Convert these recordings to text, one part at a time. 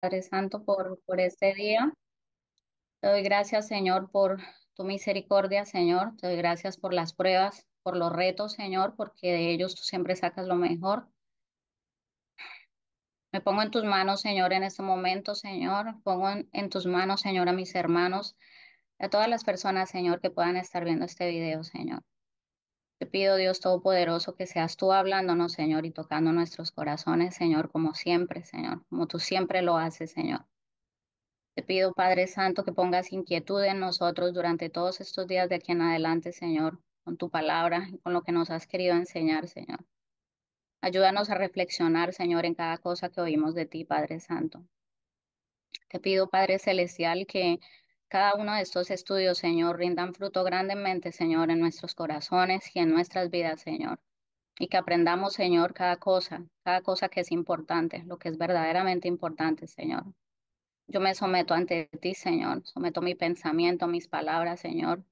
Padre Santo, por este día. Te doy gracias, Señor, por tu misericordia, Señor. Te doy gracias por las pruebas, por los retos, Señor, porque de ellos tú siempre sacas lo mejor. Me pongo en tus manos, Señor, en este momento, Señor. Pongo en tus manos, Señor, a mis hermanos, a todas las personas, Señor, que puedan estar viendo este video, Señor. Te pido, Dios Todopoderoso, que seas tú hablándonos, Señor, y tocando nuestros corazones, Señor, como siempre, Señor, como tú siempre lo haces, Señor. Te pido, Padre Santo, que pongas inquietud en nosotros durante todos estos días de aquí en adelante, Señor, con tu palabra y con lo que nos has querido enseñar, Señor. Ayúdanos a reflexionar, Señor, en cada cosa que oímos de ti, Padre Santo. Te pido, Padre Celestial, que cada uno de estos estudios, Señor, rindan fruto grandemente, Señor, en nuestros corazones y en nuestras vidas, Señor. Y que aprendamos, Señor, cada cosa que es importante, lo que es verdaderamente importante, Señor. Yo me someto ante ti, Señor. Someto mi pensamiento, mis palabras, Señor.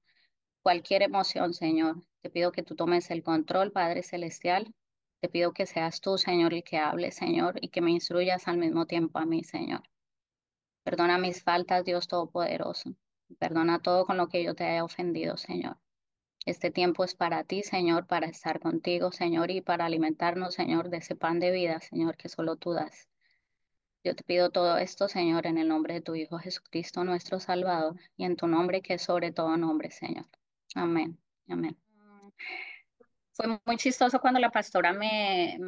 Cualquier emoción, Señor. Te pido que tú tomes el control, Padre Celestial. Te pido que seas tú, Señor, el que hable, Señor, y que me instruyas al mismo tiempo a mí, Señor. Perdona mis faltas, Dios Todopoderoso. Perdona todo con lo que yo te haya ofendido, Señor. Este tiempo es para ti, Señor, para estar contigo, Señor, y para alimentarnos, Señor, de ese pan de vida, Señor, que solo tú das. Yo te pido todo esto, Señor, en el nombre de tu Hijo Jesucristo, nuestro Salvador, y en tu nombre que es sobre todo nombre, Señor. Amén. Amén. Fue muy chistoso cuando la pastora me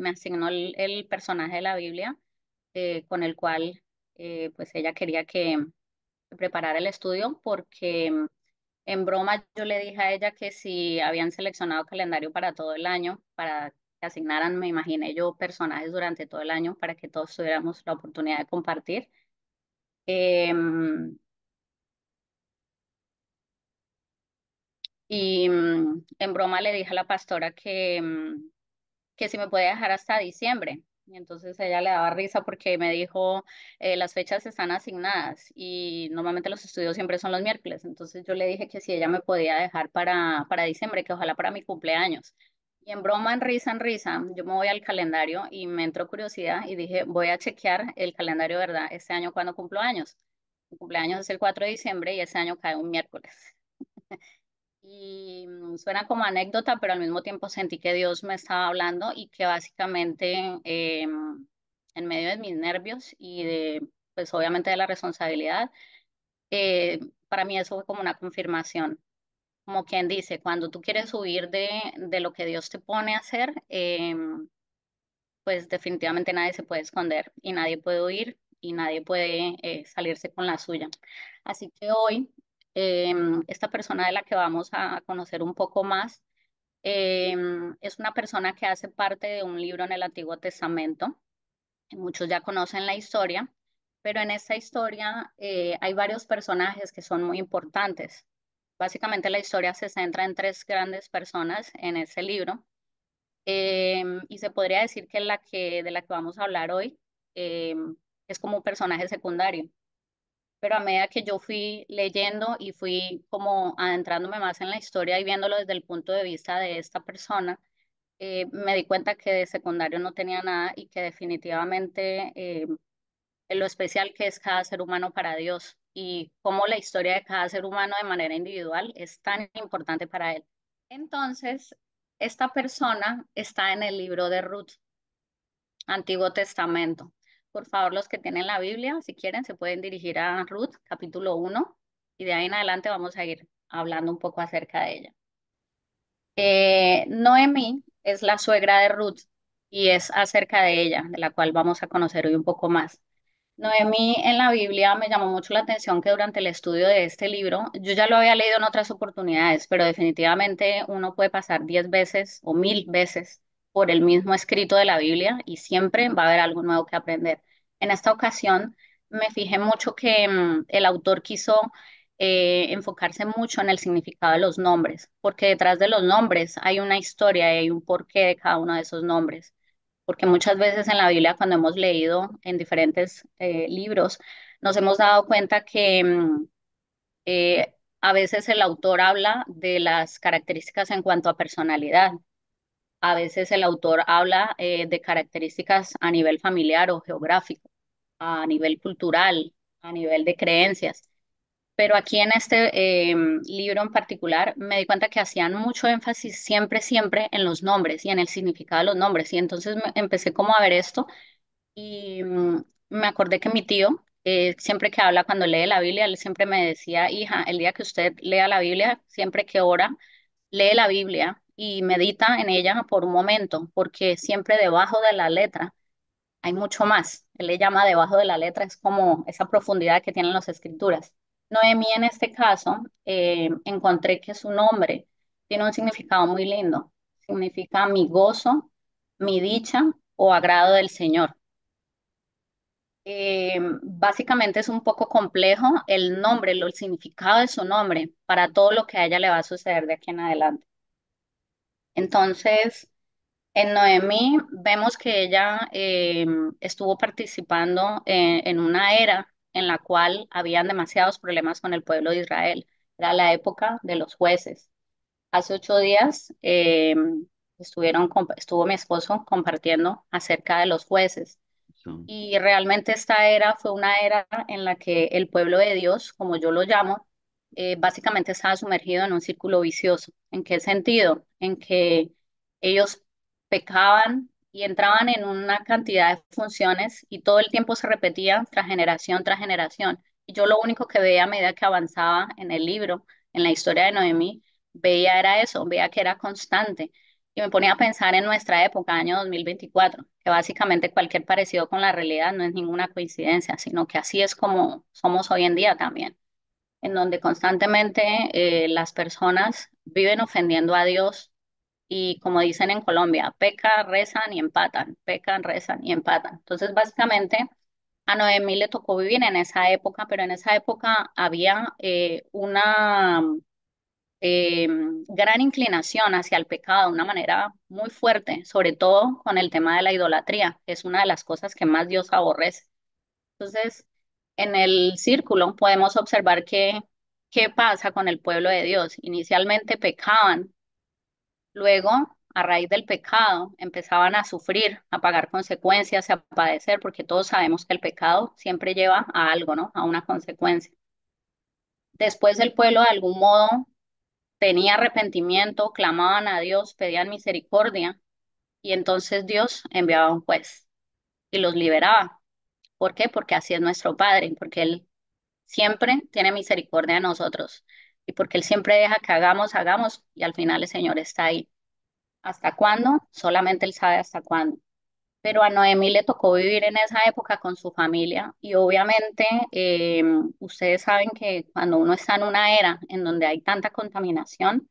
asignó el personaje de la Biblia con el cual pues ella quería que preparara el estudio porque en broma yo le dije a ella que si habían seleccionado calendario para todo el año, para que asignaran, me imaginé yo, personajes durante todo el año para que todos tuviéramos la oportunidad de compartir. Em, en broma le dije a la pastora que si me podía dejar hasta diciembre. Y entonces ella le daba risa porque me dijo, las fechas están asignadas y normalmente los estudios siempre son los miércoles. Entonces yo le dije que si ella me podía dejar para diciembre, que ojalá para mi cumpleaños. Y en risa, yo me voy al calendario y me entró curiosidad y dije, voy a chequear el calendario, ¿verdad? Este año cuando cumplo años. Mi cumpleaños es el 4 de diciembre y ese año cae un miércoles. Y suena como anécdota, pero al mismo tiempo sentí que Dios me estaba hablando y que básicamente en medio de mis nervios y de, pues obviamente de la responsabilidad, para mí eso fue como una confirmación. Como quien dice, cuando tú quieres huir de lo que Dios te pone a hacer, pues definitivamente nadie se puede esconder y nadie puede huir y nadie puede salirse con la suya. Así que hoy, esta persona de la que vamos a conocer un poco más, es una persona que hace parte de un libro en el Antiguo Testamento. Muchos ya conocen la historia, pero en esta historia hay varios personajes que son muy importantes. Básicamente la historia se centra en tres grandes personas en ese libro. Y se podría decir que de la que vamos a hablar hoy es como un personaje secundario. Pero a medida que yo fui leyendo y fui como adentrándome más en la historia y viéndolo desde el punto de vista de esta persona, me di cuenta que de secundario no tenía nada y que definitivamente lo especial que es cada ser humano para Dios y cómo la historia de cada ser humano de manera individual es tan importante para Él. Entonces, esta persona está en el libro de Ruth, Antiguo Testamento. Por favor, los que tienen la Biblia, si quieren, se pueden dirigir a Ruth, capítulo 1, y de ahí en adelante vamos a ir hablando un poco acerca de ella. Noemí es la suegra de Ruth y es acerca de ella, de la cual vamos a conocer hoy un poco más. Noemí en la Biblia me llamó mucho la atención que durante el estudio de este libro, yo ya lo había leído en otras oportunidades, pero definitivamente uno puede pasar 10 veces o 1000 veces por el mismo escrito de la Biblia y siempre va a haber algo nuevo que aprender. En esta ocasión me fijé mucho que el autor quiso enfocarse mucho en el significado de los nombres, porque detrás de los nombres hay una historia y hay un porqué de cada uno de esos nombres porque muchas veces en la Biblia, cuando hemos leído en diferentes libros, nos hemos dado cuenta que a veces el autor habla de las características en cuanto a personalidad, a veces el autor habla de características a nivel familiar o geográfico. a nivel cultural, a nivel de creencias. Pero aquí en este libro en particular me di cuenta que hacían mucho énfasis siempre, siempre en los nombres y en el significado de los nombres. Y entonces empecé como a ver esto y me acordé que mi tío, siempre que habla cuando lee la Biblia, él siempre me decía, hija, el día que usted lea la Biblia, siempre que ora, lee la Biblia y medita en ella por un momento, porque siempre debajo de la letra hay mucho más. Él le llama debajo de la letra, es como esa profundidad que tienen las escrituras. Noemí en este caso, encontré que su nombre tiene un significado muy lindo. Significa mi gozo, mi dicha o agrado del Señor. Básicamente es un poco complejo el nombre, el significado de su nombre para todo lo que a ella le va a suceder de aquí en adelante. Entonces, en Noemí vemos que ella estuvo participando en una era en la cual habían demasiados problemas con el pueblo de Israel. Era la época de los jueces. Hace 8 días estuvo mi esposo compartiendo acerca de los jueces. Son, Y realmente esta era fue una era en la que el pueblo de Dios, como yo lo llamo, básicamente estaba sumergido en un círculo vicioso. ¿En qué sentido? En que ellos pecaban y entraban en una cantidad de funciones y todo el tiempo se repetía tras generación tras generación. Y yo lo único que veía a medida que avanzaba en el libro, en la historia de Noemí, veía era eso, veía que era constante. Y me ponía a pensar en nuestra época, año 2024, que básicamente cualquier parecido con la realidad no es ninguna coincidencia, sino que así es como somos hoy en día también, en donde constantemente las personas viven ofendiendo a Dios y como dicen en Colombia, pecan, rezan y empatan, pecan, rezan y empatan. Entonces, básicamente, a Noemí le tocó vivir en esa época, pero en esa época había una eh, gran inclinación hacia el pecado de una manera muy fuerte, sobre todo con el tema de la idolatría, que es una de las cosas que más Dios aborrece. Entonces, en el círculo podemos observar qué pasa con el pueblo de Dios. Inicialmente pecaban, luego, a raíz del pecado, empezaban a sufrir, a pagar consecuencias, a padecer, porque todos sabemos que el pecado siempre lleva a algo, ¿no? A una consecuencia. Después el pueblo de algún modo tenía arrepentimiento, clamaban a Dios, pedían misericordia y entonces Dios enviaba un juez y los liberaba. ¿Por qué? Porque así es nuestro Padre, porque Él siempre tiene misericordia de nosotros y porque Él siempre deja que hagamos, hagamos y al final el Señor está ahí. ¿Hasta cuándo? Solamente Él sabe hasta cuándo. Pero a Noemí le tocó vivir en esa época con su familia y obviamente ustedes saben que cuando uno está en una era en donde hay tanta contaminación,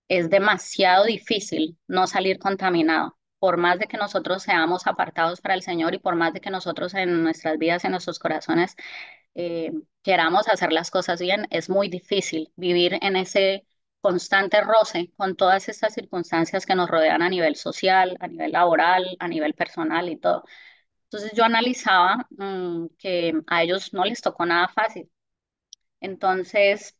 es demasiado difícil no salir contaminado. Por más de que nosotros seamos apartados para el Señor y por más de que nosotros en nuestras vidas, en nuestros corazones, eh, queramos hacer las cosas bien, es muy difícil vivir en ese constante roce con todas estas circunstancias que nos rodean a nivel social, a nivel laboral, a nivel personal y todo. Entonces yo analizaba que a ellos no les tocó nada fácil. Entonces,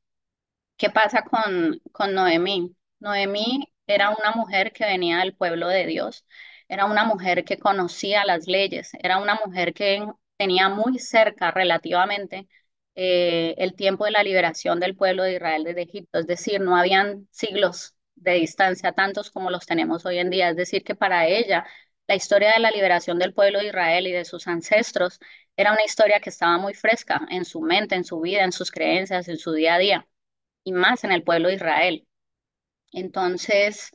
¿qué pasa con Noemí? Noemí era una mujer que venía del pueblo de Dios, era una mujer que conocía las leyes, era una mujer que tenía muy cerca relativamente el tiempo de la liberación del pueblo de Israel desde Egipto, es decir, no habían siglos de distancia tantos como los tenemos hoy en día, es decir, que para ella la historia de la liberación del pueblo de Israel y de sus ancestros era una historia que estaba muy fresca en su mente, en su vida, en sus creencias, en su día a día y más en el pueblo de Israel. Entonces,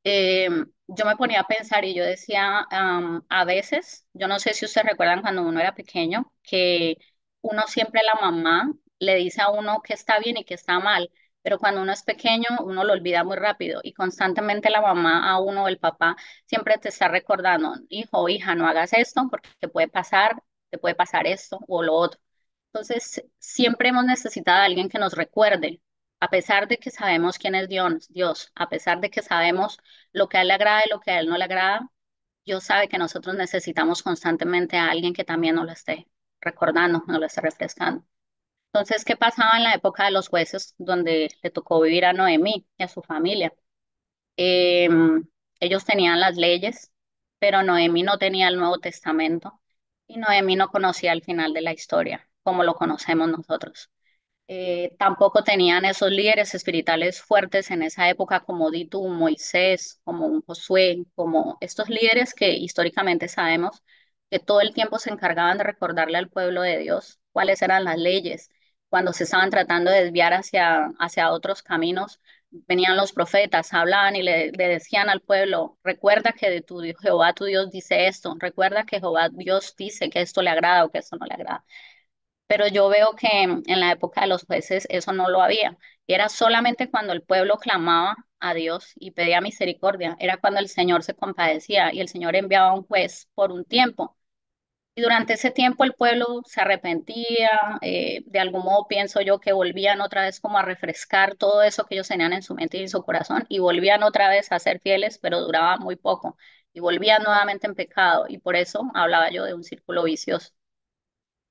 eh, yo me ponía a pensar y yo decía, a veces, yo no sé si ustedes recuerdan cuando uno era pequeño, que uno siempre la mamá le dice a uno que está bien y que está mal, pero cuando uno es pequeño, uno lo olvida muy rápido y constantemente la mamá a uno o el papá siempre te está recordando, hijo o hija, no hagas esto porque te puede pasar esto o lo otro. Entonces, siempre hemos necesitado a alguien que nos recuerde, a pesar de que sabemos quién es Dios, a pesar de que sabemos lo que a Él le agrada y lo que a Él no le agrada, Dios sabe que nosotros necesitamos constantemente a alguien que también nos lo esté recordando, nos lo esté refrescando. Entonces, ¿qué pasaba en la época de los jueces donde le tocó vivir a Noemí y a su familia? Ellos tenían las leyes, pero Noemí no tenía el Nuevo Testamento. Y Noemí no conocía el final de la historia, como lo conocemos nosotros. Tampoco tenían esos líderes espirituales fuertes en esa época como di tú, Moisés, como un Josué, como estos líderes que históricamente sabemos que todo el tiempo se encargaban de recordarle al pueblo de Dios cuáles eran las leyes. Cuando se estaban tratando de desviar hacia otros caminos, venían los profetas, hablaban y le decían al pueblo, recuerda que de tu Jehová tu Dios dice esto, recuerda que Jehová Dios dice que esto le agrada o que esto no le agrada. Pero yo veo que en la época de los jueces eso no lo había. Era solamente cuando el pueblo clamaba a Dios y pedía misericordia, era cuando el Señor se compadecía y el Señor enviaba a un juez por un tiempo. Y durante ese tiempo el pueblo se arrepentía, de algún modo pienso yo que volvían otra vez como a refrescar todo eso que ellos tenían en su mente y en su corazón y volvían otra vez a ser fieles, pero duraba muy poco y volvían nuevamente en pecado y por eso hablaba yo de un círculo vicioso.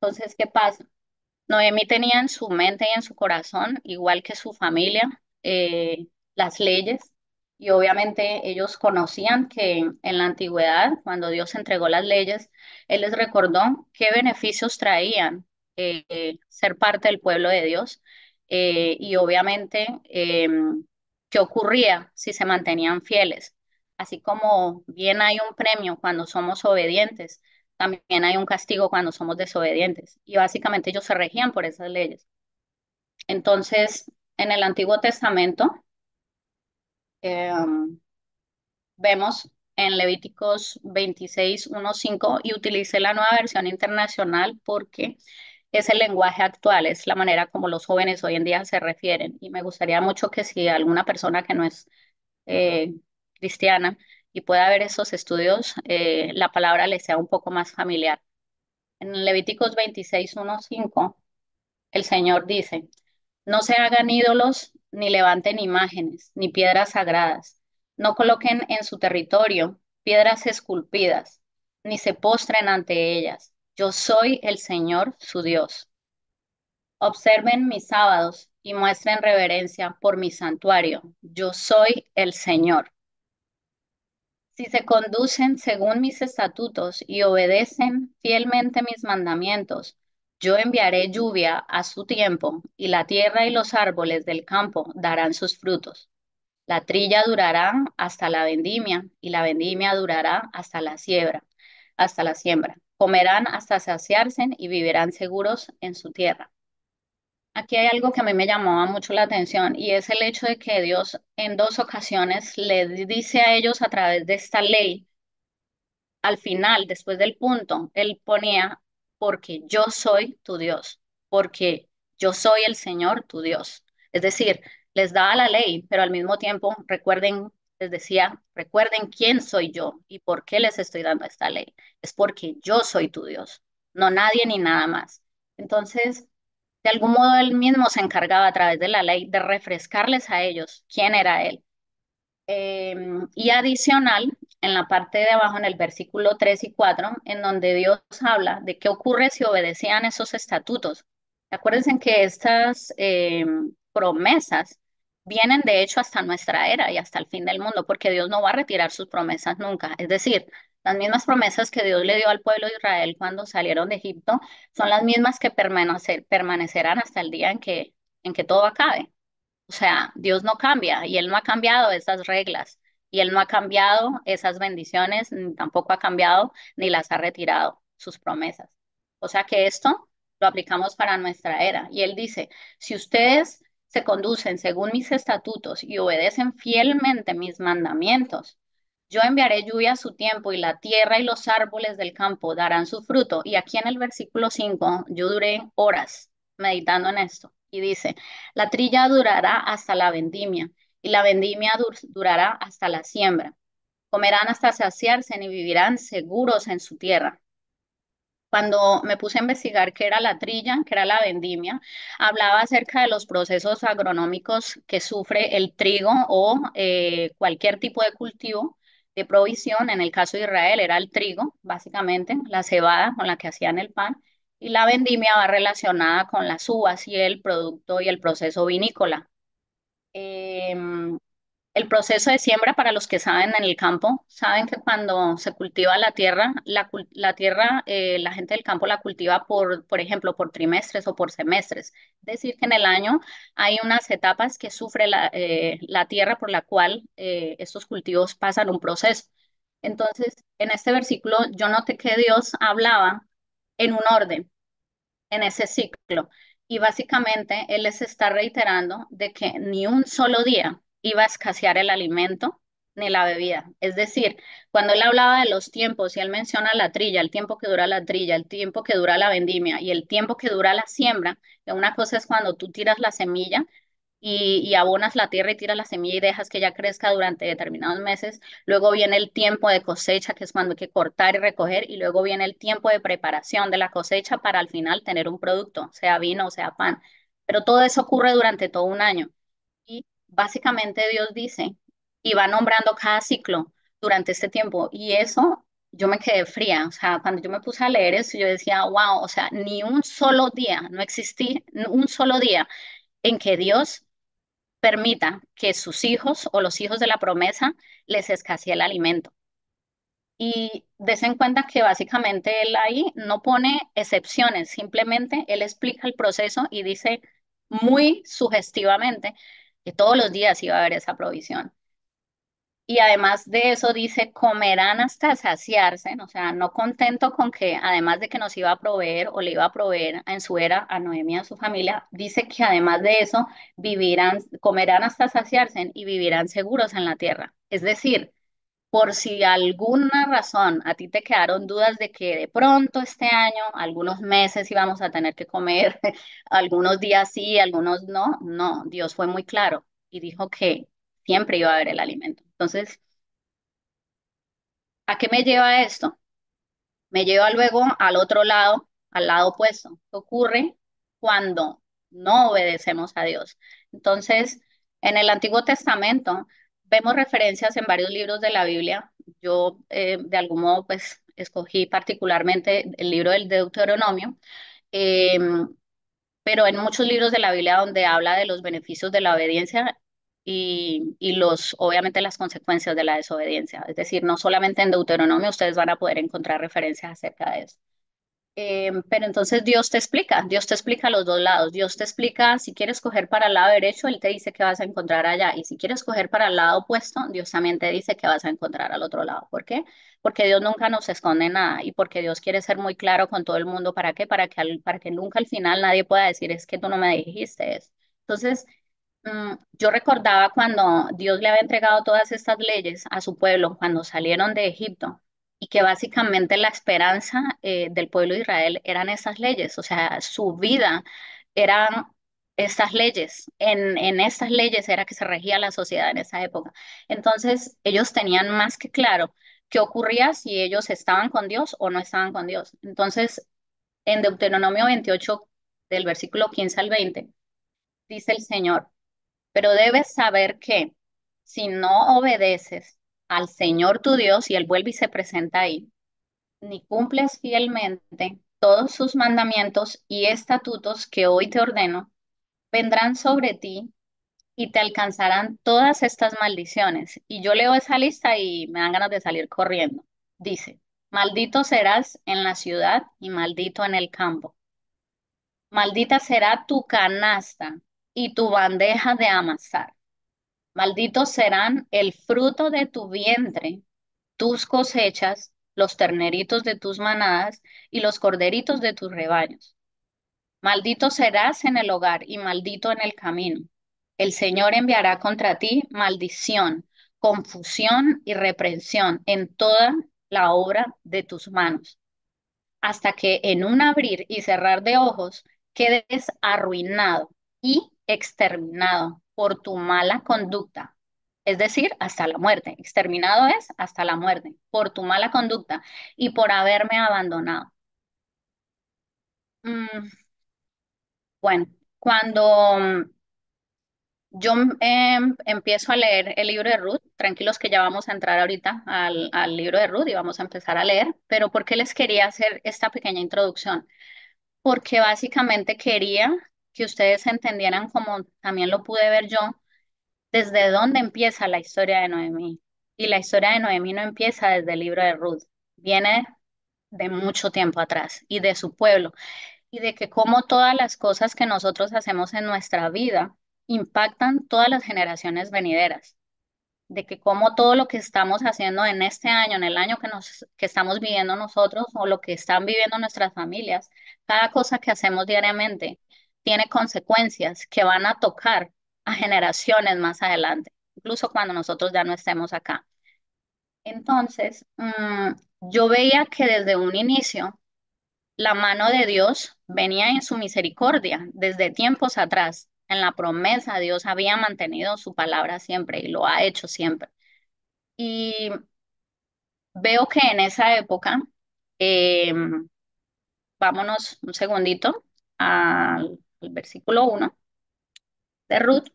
Entonces, ¿qué pasa? Noemí tenía en su mente y en su corazón, igual que su familia, las leyes y obviamente ellos conocían que en la antigüedad, cuando Dios entregó las leyes, Él les recordó qué beneficios traían ser parte del pueblo de Dios y obviamente qué ocurría si se mantenían fieles. Así como bien hay un premio cuando somos obedientes, también hay un castigo cuando somos desobedientes. Y básicamente ellos se regían por esas leyes. Entonces, en el Antiguo Testamento, eh, vemos en Levíticos 26, 1, 5, y utilicé la nueva versión internacional porque es el lenguaje actual, es la manera como los jóvenes hoy en día se refieren. Y me gustaría mucho que si alguna persona que no es eh, cristiana y pueda ver esos estudios, la palabra le sea un poco más familiar. En Levíticos 26, 1, 5, el Señor dice, no se hagan ídolos, ni levanten imágenes, ni piedras sagradas. No coloquen en su territorio piedras esculpidas, ni se postren ante ellas. Yo soy el Señor, su Dios. Observen mis sábados y muestren reverencia por mi santuario. Yo soy el Señor. Si se conducen según mis estatutos y obedecen fielmente mis mandamientos, yo enviaré lluvia a su tiempo y la tierra y los árboles del campo darán sus frutos. La trilla durará hasta la vendimia y la vendimia durará hasta la siembra. Comerán hasta saciarse y vivirán seguros en su tierra. Aquí hay algo que a mí me llamaba mucho la atención y es el hecho de que Dios en dos ocasiones le dice a ellos a través de esta ley al final, después del punto, él ponía, porque yo soy tu Dios, porque yo soy el Señor tu Dios. Es decir, les daba la ley, pero al mismo tiempo, recuerden, les decía, recuerden quién soy yo y por qué les estoy dando esta ley. Es porque yo soy tu Dios, no nadie ni nada más. Entonces, de algún modo, él mismo se encargaba a través de la ley de refrescarles a ellos quién era él. Y adicional, en la parte de abajo, en el versículo 3 y 4 en donde Dios habla de qué ocurre si obedecían esos estatutos. Acuérdense que estas promesas vienen de hecho hasta nuestra era y hasta el fin del mundo, porque Dios no va a retirar sus promesas nunca. Es decir, las mismas promesas que Dios le dio al pueblo de Israel cuando salieron de Egipto son las mismas que permanecerán hasta el día en que todo acabe. O sea, Dios no cambia y Él no ha cambiado esas reglas y Él no ha cambiado esas bendiciones, ni tampoco ha cambiado ni las ha retirado sus promesas. O sea que esto lo aplicamos para nuestra era. Y Él dice, si ustedes se conducen según mis estatutos y obedecen fielmente mis mandamientos, yo enviaré lluvia a su tiempo y la tierra y los árboles del campo darán su fruto. Y aquí en el versículo 5 yo duré horas meditando en esto y dice, la trilla durará hasta la vendimia y la vendimia durará hasta la siembra. Comerán hasta saciarse y vivirán seguros en su tierra. Cuando me puse a investigar qué era la trilla, qué era la vendimia, hablaba acerca de los procesos agronómicos que sufre el trigo o cualquier tipo de cultivo de provisión. En el caso de Israel era el trigo, básicamente, la cebada con la que hacían el pan, y la vendimia va relacionada con las uvas y el producto y el proceso vinícola. Em, El proceso de siembra, para los que saben en el campo, saben que cuando se cultiva la tierra, la tierra, la gente del campo la cultiva por ejemplo, por trimestres o por semestres. Es decir, que en el año hay unas etapas que sufre la tierra por la cual estos cultivos pasan un proceso. Entonces, en este versículo yo noté que Dios hablaba en un orden en ese ciclo. Y básicamente él les está reiterando de que ni un solo día iba a escasear el alimento ni la bebida. Es decir, cuando él hablaba de los tiempos y él menciona la trilla, el tiempo que dura la trilla, el tiempo que dura la vendimia y el tiempo que dura la siembra, que una cosa es cuando tú tiras la semilla y abonas la tierra y tiras la semilla y dejas que ella crezca durante determinados meses. Luego viene el tiempo de cosecha, que es cuando hay que cortar y recoger, y luego viene el tiempo de preparación de la cosecha para al final tener un producto, sea vino o sea pan. Pero todo eso ocurre durante todo un año. Y básicamente Dios dice, y va nombrando cada ciclo durante este tiempo. Y eso yo me quedé fría. O sea, cuando yo me puse a leer eso, yo decía, wow, o sea, ni un solo día, no existía un solo día en que Dios permita que sus hijos o los hijos de la promesa les escasee el alimento. Y des en cuenta que básicamente él ahí no pone excepciones, simplemente él explica el proceso y dice muy sugestivamente que todos los días iba a haber esa provisión. Y además de eso dice, comerán hasta saciarse, o sea, no contento con que además de que nos iba a proveer o le iba a proveer en su era a Noemi y a su familia, dice que además de eso vivirán, comerán hasta saciarse y vivirán seguros en la tierra. Es decir, por si alguna razón a ti te quedaron dudas de que de pronto este año, algunos meses íbamos a tener que comer, algunos días sí, algunos no, no, Dios fue muy claro y dijo que siempre iba a haber el alimento. Entonces, ¿a qué me lleva esto? Me lleva luego al otro lado, al lado opuesto. ¿Qué ocurre cuando no obedecemos a Dios? Entonces, en el Antiguo Testamento vemos referencias en varios libros de la Biblia. Yo, de algún modo, pues, escogí particularmente el libro del Deuteronomio. Eh, pero en muchos libros de la Biblia donde habla de los beneficios de la obediencia y obviamente las consecuencias de la desobediencia. Es decir, no solamente en Deuteronomio ustedes van a poder encontrar referencias acerca de eso. Pero entonces Dios te explica los dos lados. Dios te explica si quieres coger para el lado derecho, Él te dice que vas a encontrar allá. Y si quieres coger para el lado opuesto, Dios también te dice que vas a encontrar al otro lado. ¿Por qué? Porque Dios nunca nos esconde nada y porque Dios quiere ser muy claro con todo el mundo. ¿Para qué? Para que nunca al final nadie pueda decir es que tú no me dijiste eso. Entonces, yo recordaba cuando Dios le había entregado todas estas leyes a su pueblo cuando salieron de Egipto y que básicamente la esperanza del pueblo de Israel eran esas leyes, o sea, su vida eran estas leyes, en estas leyes era que se regía la sociedad en esa época. Entonces, ellos tenían más que claro qué ocurría si ellos estaban con Dios o no estaban con Dios. Entonces, en Deuteronomio 28, del versículo 15 al 20, dice el Señor. Pero debes saber que si no obedeces al Señor tu Dios, y Él vuelve y se presenta ahí, ni cumples fielmente todos sus mandamientos y estatutos que hoy te ordeno, vendrán sobre ti y te alcanzarán todas estas maldiciones. Y yo leo esa lista y me dan ganas de salir corriendo. Dice, maldito serás en la ciudad y maldito en el campo. Maldita será tu canasta y tu bandeja de amasar. Malditos serán el fruto de tu vientre, tus cosechas, los terneritos de tus manadas y los corderitos de tus rebaños. Maldito serás en el hogar y maldito en el camino. El Señor enviará contra ti maldición, confusión y reprensión en toda la obra de tus manos, hasta que en un abrir y cerrar de ojos quedes arruinado y exterminado por tu mala conducta, es decir, hasta la muerte. Exterminado es hasta la muerte, por tu mala conducta y por haberme abandonado. Mm, bueno, cuando yo empiezo a leer el libro de Ruth, tranquilos que ya vamos a entrar ahorita al libro de Ruth y vamos a empezar a leer, pero ¿por qué les quería hacer esta pequeña introducción? Porque básicamente quería que ustedes entendieran, como también lo pude ver yo, ¿Desde dónde empieza la historia de Noemí? Y la historia de Noemí no empieza desde el libro de Ruth, viene de mucho tiempo atrás y de su pueblo y de que como todas las cosas que nosotros hacemos en nuestra vida impactan todas las generaciones venideras, de que como todo lo que estamos haciendo en este año, en el año que estamos viviendo nosotros o lo que están viviendo nuestras familias, cada cosa que hacemos diariamente tiene consecuencias que van a tocar a generaciones más adelante, incluso cuando nosotros ya no estemos acá. Entonces, yo veía que desde un inicio la mano de Dios venía en su misericordia desde tiempos atrás. En la promesa Dios había mantenido su palabra siempre y lo ha hecho siempre. Y veo que en esa época, eh, vámonos un segundito al versículo 1 de Ruth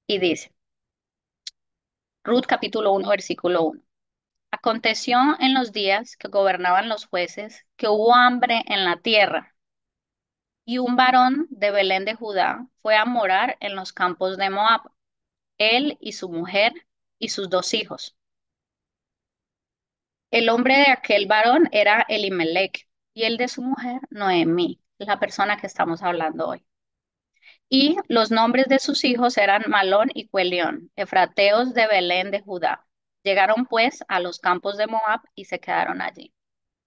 y dice, Ruth capítulo 1 versículo 1. Aconteció en los días que gobernaban los jueces que hubo hambre en la tierra y un varón de Belén de Judá fue a morar en los campos de Moab, él y su mujer y sus 2 hijos. El nombre de aquel varón era Elimelech y el de su mujer Noemí, la persona que estamos hablando hoy. Y los nombres de sus hijos eran Malón y Cuelión, efrateos de Belén de Judá. Llegaron pues a los campos de Moab y se quedaron allí.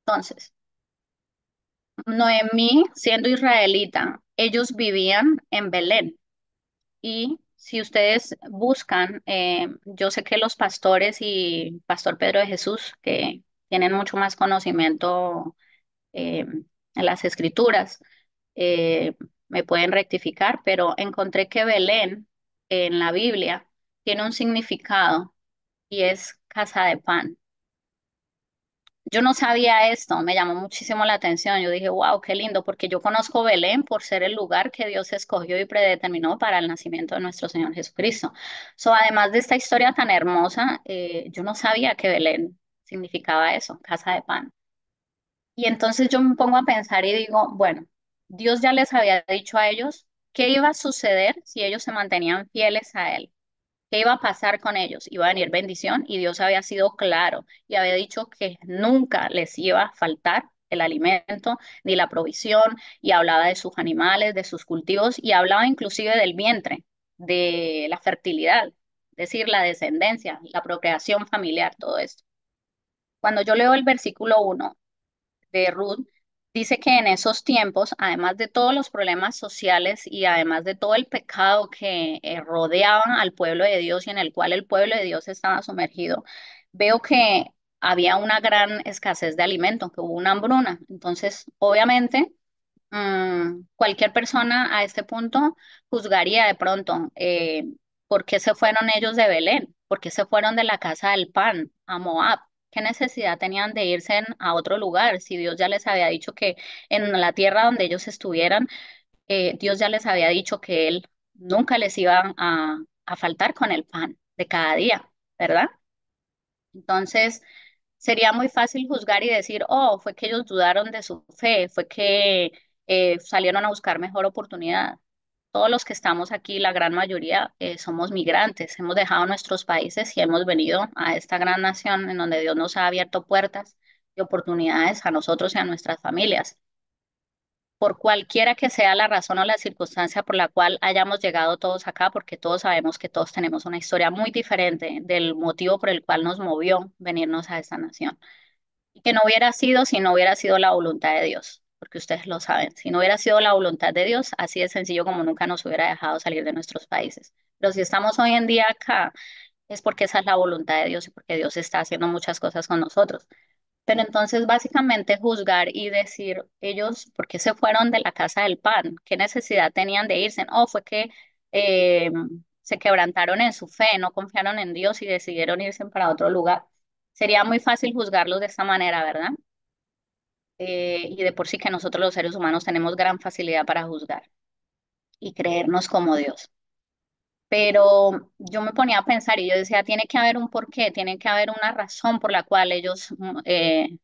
Entonces, Noemí, siendo israelita, ellos vivían en Belén. Y si ustedes buscan, yo sé que los pastores y Pastor Pedro de Jesús, que tienen mucho más conocimiento en las escrituras, eh, me pueden rectificar, pero encontré que Belén en la Biblia tiene un significado y es casa de pan. Yo no sabía esto, me llamó muchísimo la atención. Yo dije, wow, qué lindo, porque yo conozco Belén por ser el lugar que Dios escogió y predeterminó para el nacimiento de nuestro Señor Jesucristo. So, además de esta historia tan hermosa, yo no sabía que Belén significaba eso, casa de pan. Y entonces yo me pongo a pensar y digo, bueno, Dios ya les había dicho a ellos qué iba a suceder si ellos se mantenían fieles a Él. ¿Qué iba a pasar con ellos? Iba a venir bendición y Dios había sido claro y había dicho que nunca les iba a faltar el alimento ni la provisión y hablaba de sus animales, de sus cultivos y hablaba inclusive del vientre, de la fertilidad, es decir, la descendencia, la procreación familiar, todo esto. Cuando yo leo el versículo 1 de Ruth, dice que en esos tiempos, además de todos los problemas sociales y además de todo el pecado que rodeaban al pueblo de Dios y en el cual el pueblo de Dios estaba sumergido, veo que había una gran escasez de alimento, que hubo una hambruna. Entonces, obviamente, cualquier persona a este punto juzgaría de pronto por qué se fueron ellos de Belén, por qué se fueron de la casa del pan a Moab. ¿Qué necesidad tenían de irse a otro lugar si Dios ya les había dicho que en la tierra donde ellos estuvieran, Dios ya les había dicho que Él nunca les iba a faltar con el pan de cada día, ¿verdad? Entonces, sería muy fácil juzgar y decir, oh, fue que ellos dudaron de su fe, fue que salieron a buscar mejor oportunidad. Todos los que estamos aquí, la gran mayoría, somos migrantes, hemos dejado nuestros países y hemos venido a esta gran nación en donde Dios nos ha abierto puertas y oportunidades a nosotros y a nuestras familias por cualquiera que sea la razón o la circunstancia por la cual hayamos llegado todos acá, porque todos sabemos que todos tenemos una historia muy diferente del motivo por el cual nos movió venirnos a esta nación. Y que no hubiera sido si no hubiera sido la voluntad de Dios, porque ustedes lo saben, si no hubiera sido la voluntad de Dios, así de sencillo como nunca nos hubiera dejado salir de nuestros países. Pero si estamos hoy en día acá, es porque esa es la voluntad de Dios y porque Dios está haciendo muchas cosas con nosotros. Pero entonces básicamente juzgar y decir ellos, ¿por qué se fueron de la casa del pan? ¿Qué necesidad tenían de irse? Oh, fue que eh, se quebrantaron en su fe, no confiaron en Dios y decidieron irse para otro lugar. Sería muy fácil juzgarlos de esta manera, ¿verdad? Y de por sí que nosotros los seres humanos tenemos gran facilidad para juzgar y creernos como Dios. Pero yo me ponía a pensar y yo decía, tiene que haber un porqué, tiene que haber una razón por la cual ellos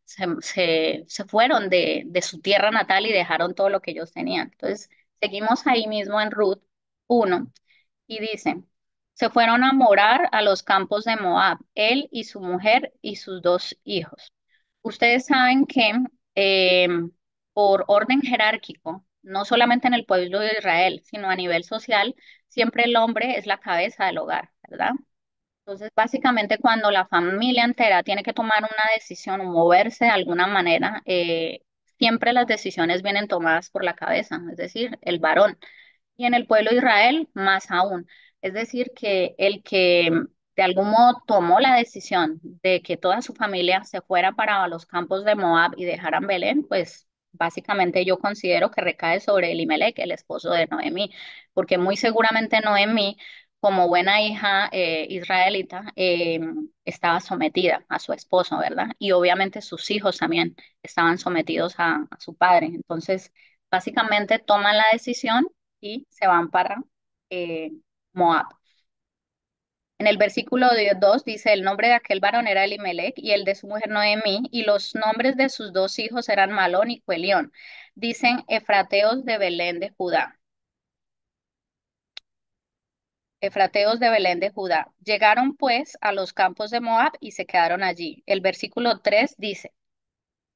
se fueron de su tierra natal y dejaron todo lo que ellos tenían. Entonces, seguimos ahí mismo en Ruth 1 y dice, Se fueron a morar a los campos de Moab, él y su mujer y sus dos hijos. Ustedes saben que eh, por orden jerárquico, no solamente en el pueblo de Israel, sino a nivel social, siempre el hombre es la cabeza del hogar, ¿verdad? Entonces, básicamente, cuando la familia entera tiene que tomar una decisión o moverse de alguna manera, siempre las decisiones vienen tomadas por la cabeza, es decir, el varón. Y en el pueblo de Israel, más aún. Es decir, que el que de algún modo tomó la decisión de que toda su familia se fuera para los campos de Moab y dejaran Belén, pues básicamente yo considero que recae sobre Elimelech, el esposo de Noemí, porque muy seguramente Noemí, como buena hija israelita, estaba sometida a su esposo, ¿verdad? Y obviamente sus hijos también estaban sometidos a su padre. Entonces, básicamente toman la decisión y se van para eh, Moab. En el versículo 2 dice, el nombre de aquel varón era Elimelech y el de su mujer Noemí, y los nombres de sus dos hijos eran Malón y Cuelión. Dicen efrateos de Belén de Judá. Efrateos de Belén de Judá. Llegaron pues a los campos de Moab y se quedaron allí. El versículo 3 dice,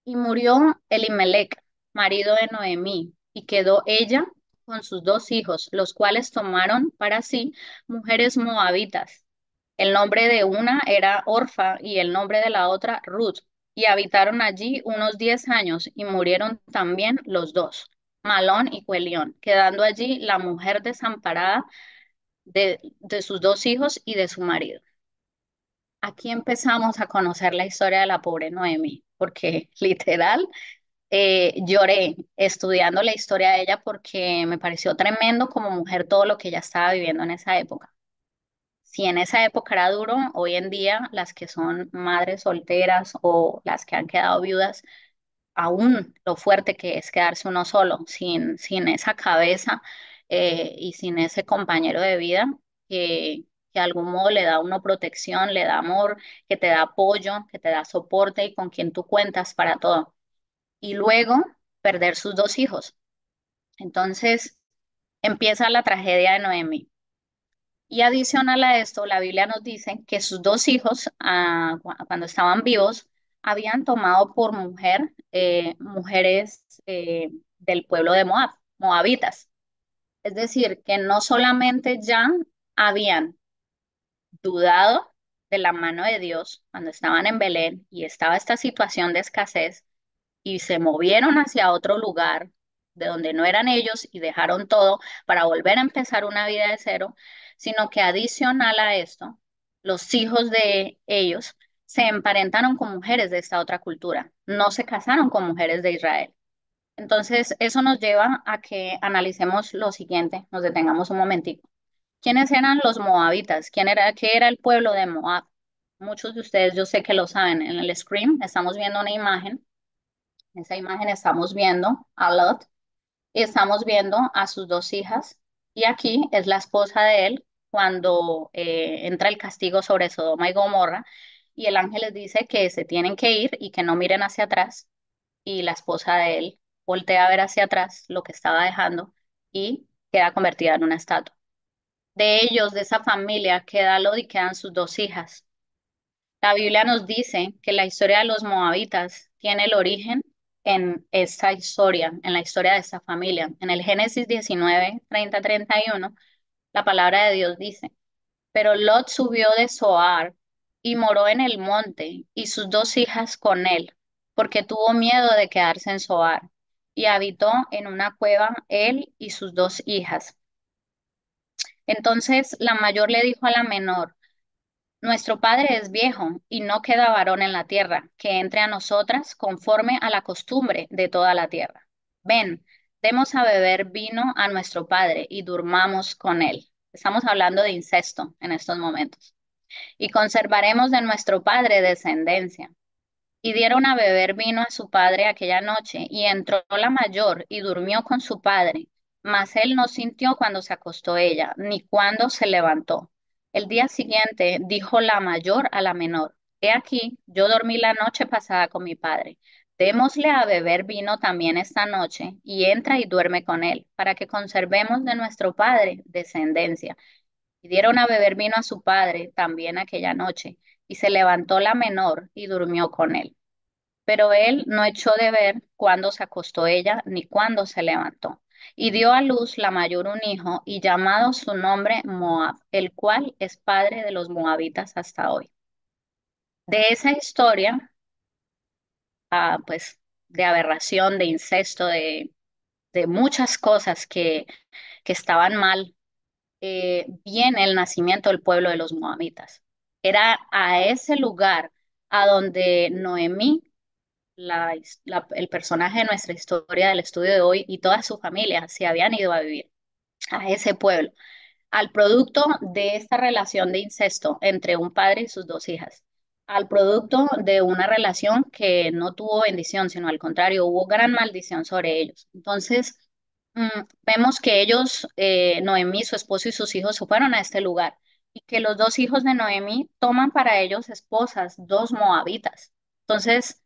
y murió Elimelech, marido de Noemí, y quedó ella con sus dos hijos, los cuales tomaron para sí mujeres moabitas. El nombre de una era Orfa y el nombre de la otra Ruth, y habitaron allí unos 10 años y murieron también los dos, Malón y Cuelión, quedando allí la mujer desamparada de sus dos hijos y de su marido. Aquí empezamos a conocer la historia de la pobre Noemi, porque literal lloré estudiando la historia de ella porque me pareció tremendo como mujer todo lo que ella estaba viviendo en esa época. Si en esa época era duro, hoy en día las que son madres solteras o las que han quedado viudas, aún lo fuerte que es quedarse uno solo, sin esa cabeza y sin ese compañero de vida que de algún modo le da a uno protección, le da amor, que te da apoyo, que te da soporte y con quien tú cuentas para todo. Y luego perder sus dos hijos. Entonces empieza la tragedia de Noemi. Y adicional a esto, la Biblia nos dice que sus dos hijos, cuando estaban vivos, habían tomado por mujer mujeres del pueblo de Moab, moabitas. Es decir, que no solamente ya habían dudado de la mano de Dios cuando estaban en Belén y estaba esta situación de escasez, y se movieron hacia otro lugar de donde no eran ellos y dejaron todo para volver a empezar una vida de cero, sino que adicional a esto, los hijos de ellos se emparentaron con mujeres de esta otra cultura, no se casaron con mujeres de Israel. Entonces, eso nos lleva a que analicemos lo siguiente, nos detengamos un momentico. ¿Quiénes eran los moabitas? ¿Qué era el pueblo de Moab? Muchos de ustedes yo sé que lo saben. En el screen estamos viendo una imagen. En esa imagen estamos viendo a Lot y estamos viendo a sus dos hijas. Y aquí es la esposa de él cuando entra el castigo sobre Sodoma y Gomorra. Y el ángel les dice que se tienen que ir y que no miren hacia atrás. Y la esposa de él voltea a ver hacia atrás lo que estaba dejando y queda convertida en una estatua. De ellos, de esa familia, queda Lot y quedan sus dos hijas. La Biblia nos dice que la historia de los moabitas tiene el origen en esta historia, en la historia de esta familia. En el Génesis 19, 30, 31, la palabra de Dios dice, pero Lot subió de Zoar y moró en el monte y sus dos hijas con él, porque tuvo miedo de quedarse en Zoar, y habitó en una cueva él y sus dos hijas. Entonces la mayor le dijo a la menor, nuestro padre es viejo y no queda varón en la tierra que entre a nosotras conforme a la costumbre de toda la tierra. Ven, demos a beber vino a nuestro padre y durmamos con él. Estamos hablando de incesto en estos momentos. Y conservaremos de nuestro padre descendencia. Y dieron a beber vino a su padre aquella noche, y entró la mayor y durmió con su padre, mas él no sintió cuando se acostó ella, ni cuando se levantó. El día siguiente dijo la mayor a la menor, he aquí, yo dormí la noche pasada con mi padre. Démosle a beber vino también esta noche, y entra y duerme con él, para que conservemos de nuestro padre descendencia. Y dieron a beber vino a su padre también aquella noche, y se levantó la menor y durmió con él. Pero él no echó de ver cuándo se acostó ella ni cuándo se levantó. Y dio a luz la mayor un hijo, y llamado su nombre Moab, el cual es padre de los moabitas hasta hoy. De esa historia, pues de aberración, de incesto, de muchas cosas que estaban mal, viene el nacimiento del pueblo de los moabitas. Era a ese lugar a donde Noemí, el personaje de nuestra historia del estudio de hoy, y toda su familia se habían ido a vivir, a ese pueblo, al producto de esta relación de incesto entre un padre y sus dos hijas, al producto de una relación que no tuvo bendición, sino al contrario, hubo gran maldición sobre ellos. Entonces, mm, vemos que ellos, Noemí, su esposo y sus hijos, se fueron a este lugar, y que los dos hijos de Noemí toman para ellos esposas, dos moabitas. Entonces,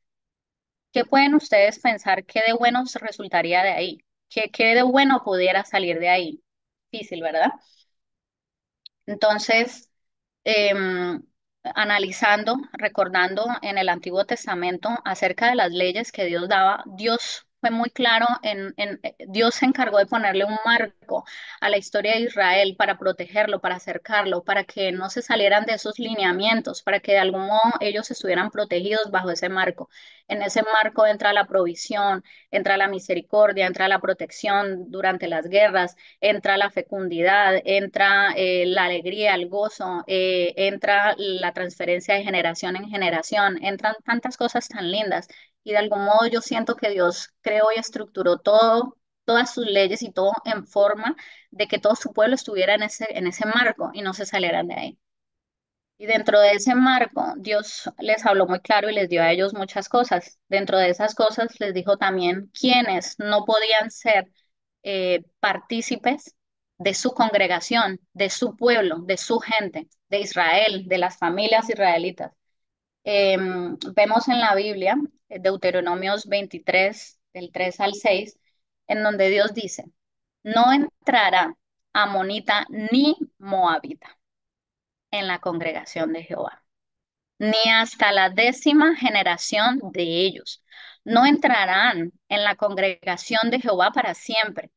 ¿qué pueden ustedes pensar que de bueno resultaría de ahí? ¿Qué de bueno pudiera salir de ahí? Difícil, ¿verdad? Entonces, em, analizando, recordando en el Antiguo Testamento acerca de las leyes que Dios daba, Dios fue muy claro Dios se encargó de ponerle un marco a la historia de Israel para protegerlo, para acercarlo, para que no se salieran de esos lineamientos, para que de algún modo ellos estuvieran protegidos bajo ese marco. En ese marco entra la provisión, entra la misericordia, entra la protección durante las guerras, entra la fecundidad, entra la alegría, el gozo, entra la transferencia de generación en generación, entran tantas cosas tan lindas, y de algún modo yo siento que Dios creó y estructuró todo, todas sus leyes y todo en forma de que todo su pueblo estuviera en ese marco y no se salieran de ahí. Y dentro de ese marco, Dios les habló muy claro y les dio a ellos muchas cosas. Dentro de esas cosas les dijo también quiénes no podían ser partícipes de su congregación, de su pueblo, de su gente, de Israel, de las familias israelitas. Vemos en la Biblia, Deuteronomios 23, del 3 al 6, en donde Dios dice, no entrará amonita ni moabita en la congregación de Jehová, ni hasta la 10ª generación de ellos. No entrarán en la congregación de Jehová para siempre,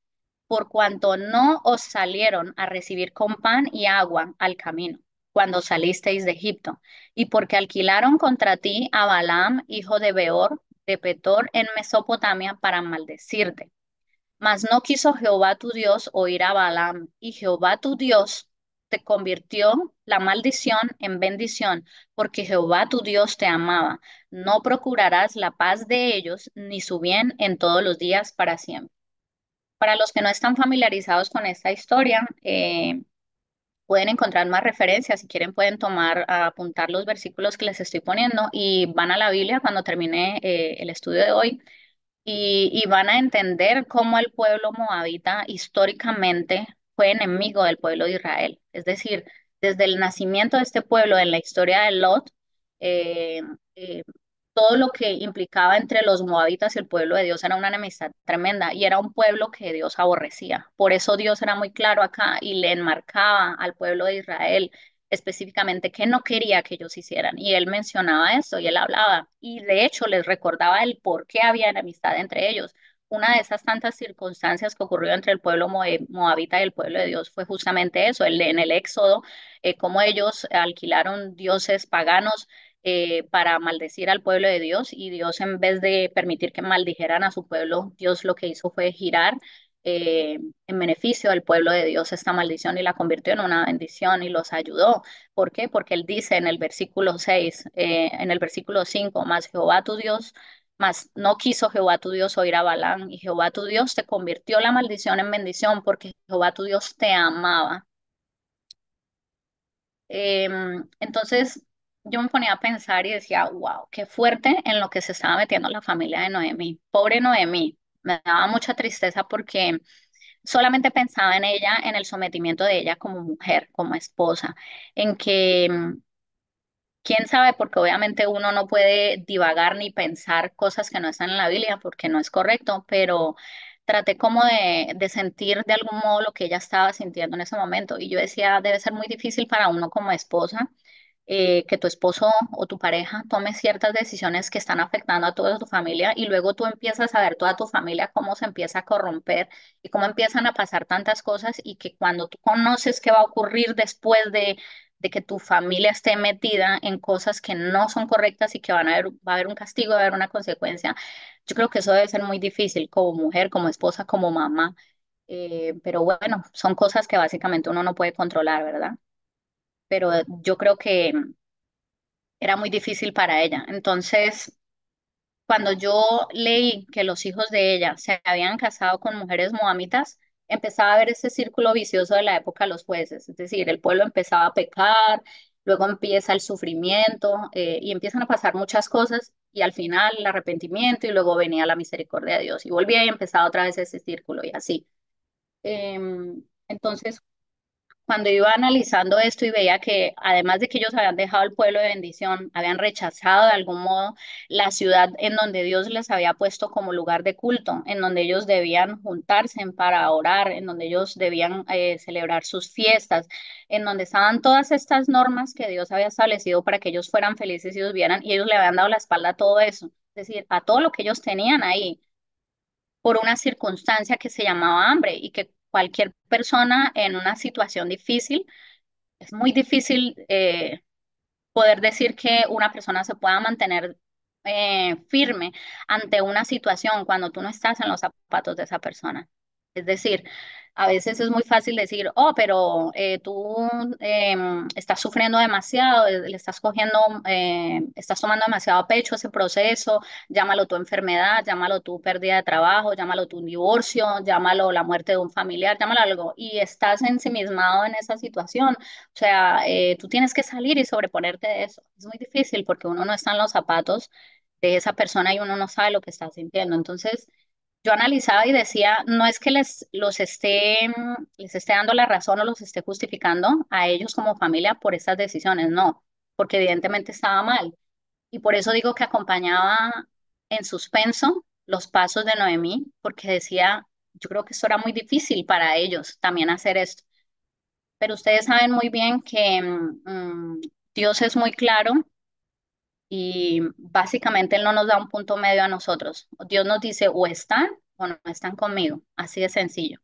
por cuanto no os salieron a recibir con pan y agua al camino, cuando salisteis de Egipto, y porque alquilaron contra ti a Balaam, hijo de Beor, de Petor, en Mesopotamia, para maldecirte. Mas no quiso Jehová tu Dios oír a Balaam, y Jehová tu Dios te convirtió la maldición en bendición, porque Jehová tu Dios te amaba. No procurarás la paz de ellos, ni su bien en todos los días para siempre. Para los que no están familiarizados con esta historia, pueden encontrar más referencias. Si quieren, pueden apuntar los versículos que les estoy poniendo, y van a la Biblia cuando termine el estudio de hoy, y van a entender cómo el pueblo moabita históricamente fue enemigo del pueblo de Israel. Es decir, desde el nacimiento de este pueblo en la historia de Lot, eh, eh, todo lo que implicaba entre los moabitas y el pueblo de Dios era una enemistad tremenda, y era un pueblo que Dios aborrecía. Por eso Dios era muy claro acá y le enmarcaba al pueblo de Israel específicamente qué no quería que ellos hicieran. Y él mencionaba esto y él hablaba, y de hecho les recordaba el por qué había enemistad entre ellos. Una de esas tantas circunstancias que ocurrió entre el pueblo moabita y el pueblo de Dios fue justamente eso, en el Éxodo, cómo ellos alquilaron dioses paganos para maldecir al pueblo de Dios, y Dios, en vez de permitir que maldijeran a su pueblo, Dios lo que hizo fue girar en beneficio del pueblo de Dios esta maldición, y la convirtió en una bendición y los ayudó. ¿Por qué? Porque él dice en el versículo 6, en el versículo 5, más Jehová tu Dios, mas no quiso Jehová tu Dios oír a Balaam, y Jehová tu Dios te convirtió la maldición en bendición, porque Jehová tu Dios te amaba. Entonces yo me ponía a pensar y decía, wow, qué fuerte en lo que se estaba metiendo la familia de Noemí. Pobre Noemí, me daba mucha tristeza porque solamente pensaba en ella, en el sometimiento de ella como mujer, como esposa, en que, quién sabe, porque obviamente uno no puede divagar ni pensar cosas que no están en la Biblia porque no es correcto, pero traté como de sentir de algún modo lo que ella estaba sintiendo en ese momento. Y yo decía, debe ser muy difícil para uno como esposa, que tu esposo o tu pareja tome ciertas decisiones que están afectando a toda tu familia y luego tú empiezas a ver toda tu familia cómo se empieza a corromper y cómo empiezan a pasar tantas cosas y que cuando tú conoces qué va a ocurrir después de que tu familia esté metida en cosas que no son correctas y que va a haber un castigo, va a haber una consecuencia, yo creo que eso debe ser muy difícil como mujer, como esposa, como mamá. Pero bueno, son cosas que básicamente uno no puede controlar, ¿verdad? Pero yo creo que era muy difícil para ella. Entonces, cuando yo leí que los hijos de ella se habían casado con mujeres moamitas, empezaba a ver ese círculo vicioso de la época de los jueces. Es decir, el pueblo empezaba a pecar, luego empieza el sufrimiento, y empiezan a pasar muchas cosas y al final el arrepentimiento y luego venía la misericordia de Dios y volvía y empezaba otra vez ese círculo y así. Entonces, cuando iba analizando esto y veía que además de que ellos habían dejado el pueblo de bendición, habían rechazado de algún modo la ciudad en donde Dios les había puesto como lugar de culto, en donde ellos debían juntarse para orar, en donde ellos debían celebrar sus fiestas, en donde estaban todas estas normas que Dios había establecido para que ellos fueran felices y ellos vieran, y ellos le habían dado la espalda a todo eso, es decir, a todo lo que ellos tenían ahí por una circunstancia que se llamaba hambre y que cualquier persona en una situación difícil, es muy difícil poder decir que una persona se pueda mantener firme ante una situación cuando tú no estás en los zapatos de esa persona. Es decir, a veces es muy fácil decir, oh, pero tú estás sufriendo demasiado, le estás cogiendo, estás tomando demasiado a pecho ese proceso, llámalo tu enfermedad, llámalo tu pérdida de trabajo, llámalo tu divorcio, llámalo la muerte de un familiar, llámalo algo, y estás ensimismado en esa situación. O sea, tú tienes que salir y sobreponerte de eso. Es muy difícil porque uno no está en los zapatos de esa persona y uno no sabe lo que está sintiendo. Entonces, yo analizaba y decía, no es que les esté dando la razón o los esté justificando a ellos como familia por estas decisiones, no, porque evidentemente estaba mal. Y por eso digo que acompañaba en suspenso los pasos de Noemí, porque decía, yo creo que esto era muy difícil para ellos también hacer esto. Pero ustedes saben muy bien que Dios es muy claro y básicamente Él no nos da un punto medio a nosotros. Dios nos dice o están o no están conmigo, así de sencillo.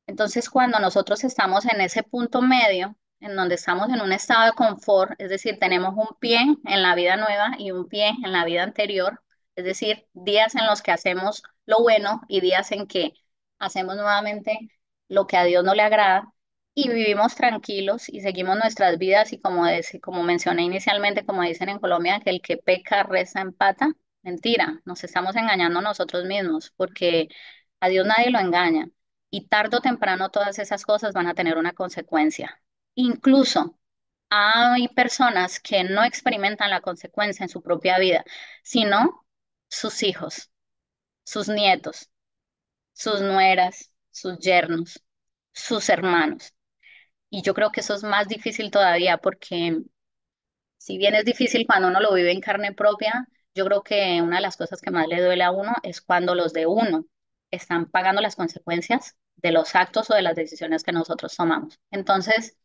Entonces, cuando nosotros estamos en ese punto medio, en donde estamos en un estado de confort, es decir, tenemos un pie en la vida nueva y un pie en la vida anterior, es decir, días en los que hacemos lo bueno y días en que hacemos nuevamente lo que a Dios no le agrada y vivimos tranquilos y seguimos nuestras vidas y como mencioné inicialmente, como dicen en Colombia, que el que peca, reza, empata, mentira, nos estamos engañando nosotros mismos porque a Dios nadie lo engaña y tarde o temprano todas esas cosas van a tener una consecuencia. Incluso hay personas que no experimentan la consecuencia en su propia vida, sino sus hijos, sus nietos, sus nueras, sus yernos, sus hermanos. Y yo creo que eso es más difícil todavía porque si bien es difícil cuando uno lo vive en carne propia, yo creo que una de las cosas que más le duele a uno es cuando los de uno están pagando las consecuencias de los actos o de las decisiones que nosotros tomamos. Entonces,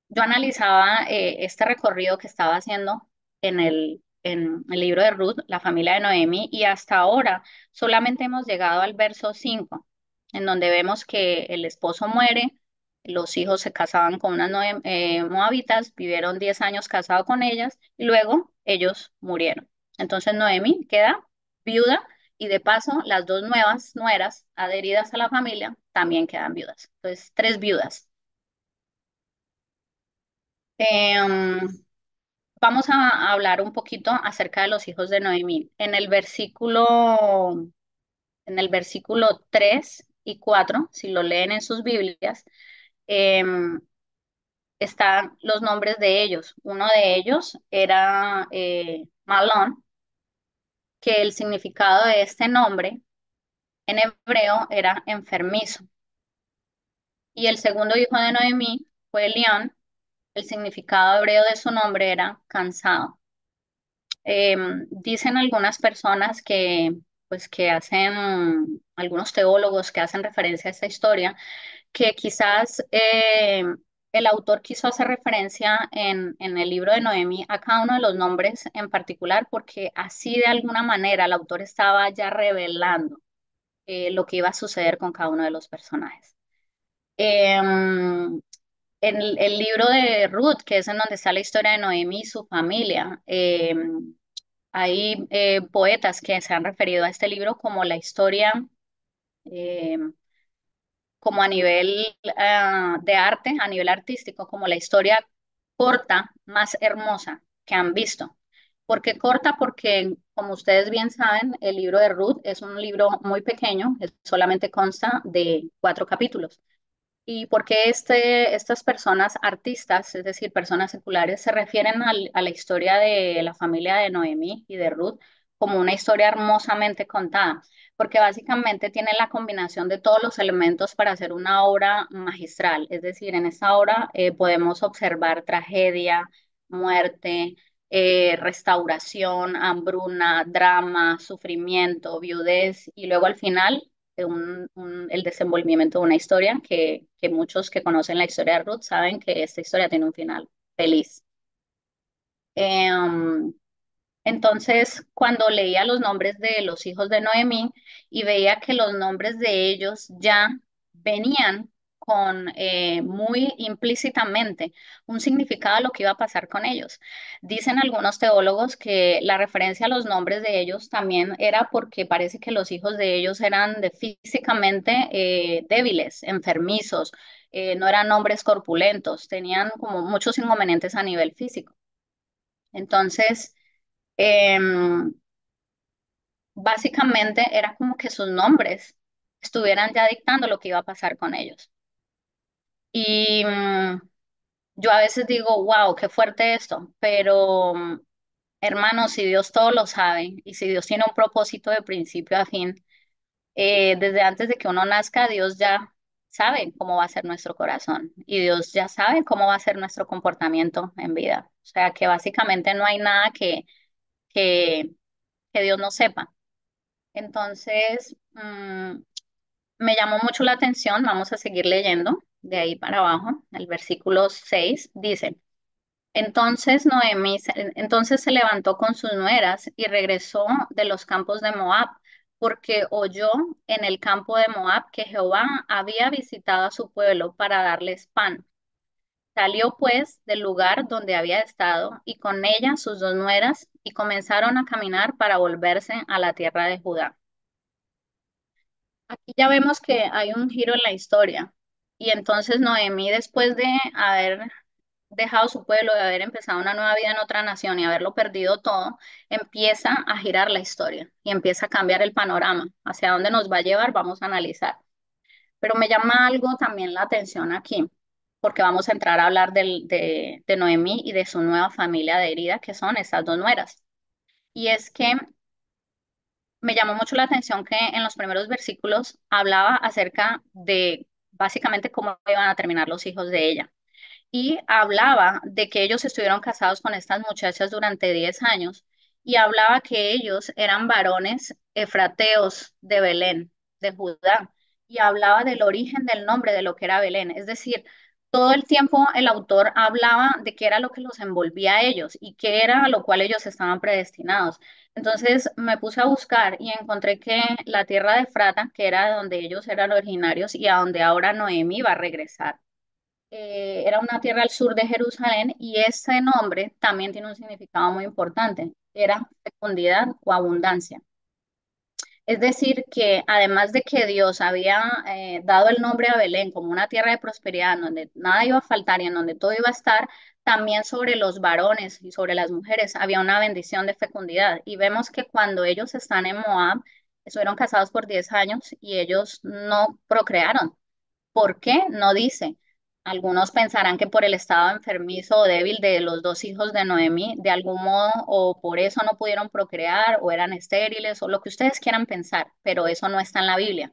yo analizaba este recorrido que estaba haciendo en el libro de Ruth, la familia de Noemi, y hasta ahora solamente hemos llegado al verso 5, en donde vemos que el esposo muere, los hijos se casaban con unas moabitas, vivieron 10 años casados con ellas y luego ellos murieron. Entonces Noemi queda viuda y de paso las dos nuevas nueras adheridas a la familia también quedan viudas. Entonces, tres viudas. Em, Vamos a hablar un poquito acerca de los hijos de Noemí. En el versículo 3 y 4, si lo leen en sus Biblias, em, están los nombres de ellos. Uno de ellos era Malón, que el significado de este nombre en hebreo era enfermizo. Y el segundo hijo de Noemí fue Elión, el significado hebreo de su nombre era cansado. Dicen algunas personas que pues que hacen algunos teólogos que hacen referencia a esta historia, que quizás el autor quiso hacer referencia en el libro de Noemí a cada uno de los nombres en particular, porque así de alguna manera el autor estaba ya revelando lo que iba a suceder con cada uno de los personajes. En el libro de Ruth, que es en donde está la historia de Noemí y su familia, hay poetas que se han referido a este libro como la historia, eh, como a nivel de arte, a nivel artístico, como la historia corta más hermosa que han visto. ¿Por qué corta? Porque, como ustedes bien saben, el libro de Ruth es un libro muy pequeño, solamente consta de 4 capítulos. ¿Y por qué estas personas artistas, es decir, personas seculares, se refieren a la historia de la familia de Noemí y de Ruth como una historia hermosamente contada? Porque básicamente tiene la combinación de todos los elementos para hacer una obra magistral. Es decir, en esta obra podemos observar tragedia, muerte, restauración, hambruna, drama, sufrimiento, viudez y luego al final el desenvolvimiento de una historia que muchos que conocen la historia de Ruth saben que esta historia tiene un final feliz. Em, entonces, cuando leía los nombres de los hijos de Noemí y veía que los nombres de ellos ya venían con muy implícitamente un significado a lo que iba a pasar con ellos. Dicen algunos teólogos que la referencia a los nombres de ellos también era porque parece que los hijos de ellos eran físicamente débiles, enfermizos, no eran hombres corpulentos, tenían como muchos inconvenientes a nivel físico. Entonces, em, básicamente era como que sus nombres estuvieran ya dictando lo que iba a pasar con ellos. Y yo a veces digo, wow, qué fuerte esto, pero hermano, si Dios todo lo sabe y si Dios tiene un propósito de principio a fin, desde antes de que uno nazca, Dios ya sabe cómo va a ser nuestro corazón y Dios ya sabe cómo va a ser nuestro comportamiento en vida. O sea, que básicamente no hay nada que, que Dios no sepa. Entonces, me llamó mucho la atención, vamos a seguir leyendo de ahí para abajo. El versículo 6 dice, entonces se levantó con sus nueras y regresó de los campos de Moab, porque oyó en el campo de Moab que Jehová había visitado a su pueblo para darles pan. Salió pues del lugar donde había estado y con ella sus 2 nueras y comenzaron a caminar para volverse a la tierra de Judá. Aquí ya vemos que hay un giro en la historia. Y entonces Noemí, después de haber dejado su pueblo, de haber empezado una nueva vida en otra nación y haberlo perdido todo, empieza a girar la historia y empieza a cambiar el panorama. ¿Hacia dónde nos va a llevar? Vamos a analizar. Pero me llama algo también la atención aquí, porque vamos a entrar a hablar de Noemí y de su nueva familia de herida, que son estas 2 nueras. Y es que me llamó mucho la atención que en los primeros versículos hablaba acerca de básicamente cómo iban a terminar los hijos de ella. Y hablaba de que ellos estuvieron casados con estas muchachas durante 10 años y hablaba que ellos eran varones efrateos de Belén, de Judá, y hablaba del origen del nombre de lo que era Belén. Es decir, todo el tiempo el autor hablaba de qué era lo que los envolvía a ellos y qué era a lo cual ellos estaban predestinados. Entonces me puse a buscar y encontré que la tierra de Efrata, que era de donde ellos eran originarios y a donde ahora Noemí va a regresar, era una tierra al sur de Jerusalén y ese nombre también tiene un significado muy importante. Era fecundidad o abundancia. Es decir, que además de que Dios había dado el nombre a Belén como una tierra de prosperidad en donde nada iba a faltar y en donde todo iba a estar, también sobre los varones y sobre las mujeres había una bendición de fecundidad. Y vemos que cuando ellos están en Moab, estuvieron casados por 10 años y ellos no procrearon. ¿Por qué? No dice. Algunos pensarán que por el estado enfermizo o débil de los 2 hijos de Noemí, de algún modo, o por eso no pudieron procrear, o eran estériles, o lo que ustedes quieran pensar, pero eso no está en la Biblia.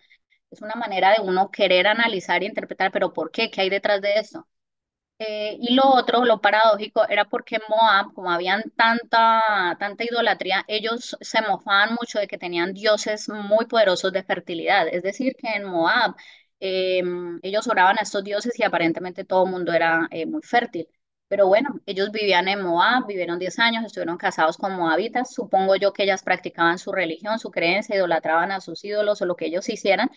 Es una manera de uno querer analizar e interpretar, pero ¿por qué? ¿Qué hay detrás de esto? Y lo otro, lo paradójico, era porque en Moab, como habían tanta idolatría, ellos se mofaban mucho de que tenían dioses muy poderosos de fertilidad. Es decir, que en Moab eh, ellos oraban a estos dioses y aparentemente todo el mundo era muy fértil. Pero bueno, ellos vivían en Moab, vivieron 10 años, estuvieron casados con moabitas. Supongo yo que ellas practicaban su religión, su creencia, idolatraban a sus ídolos o lo que ellos hicieran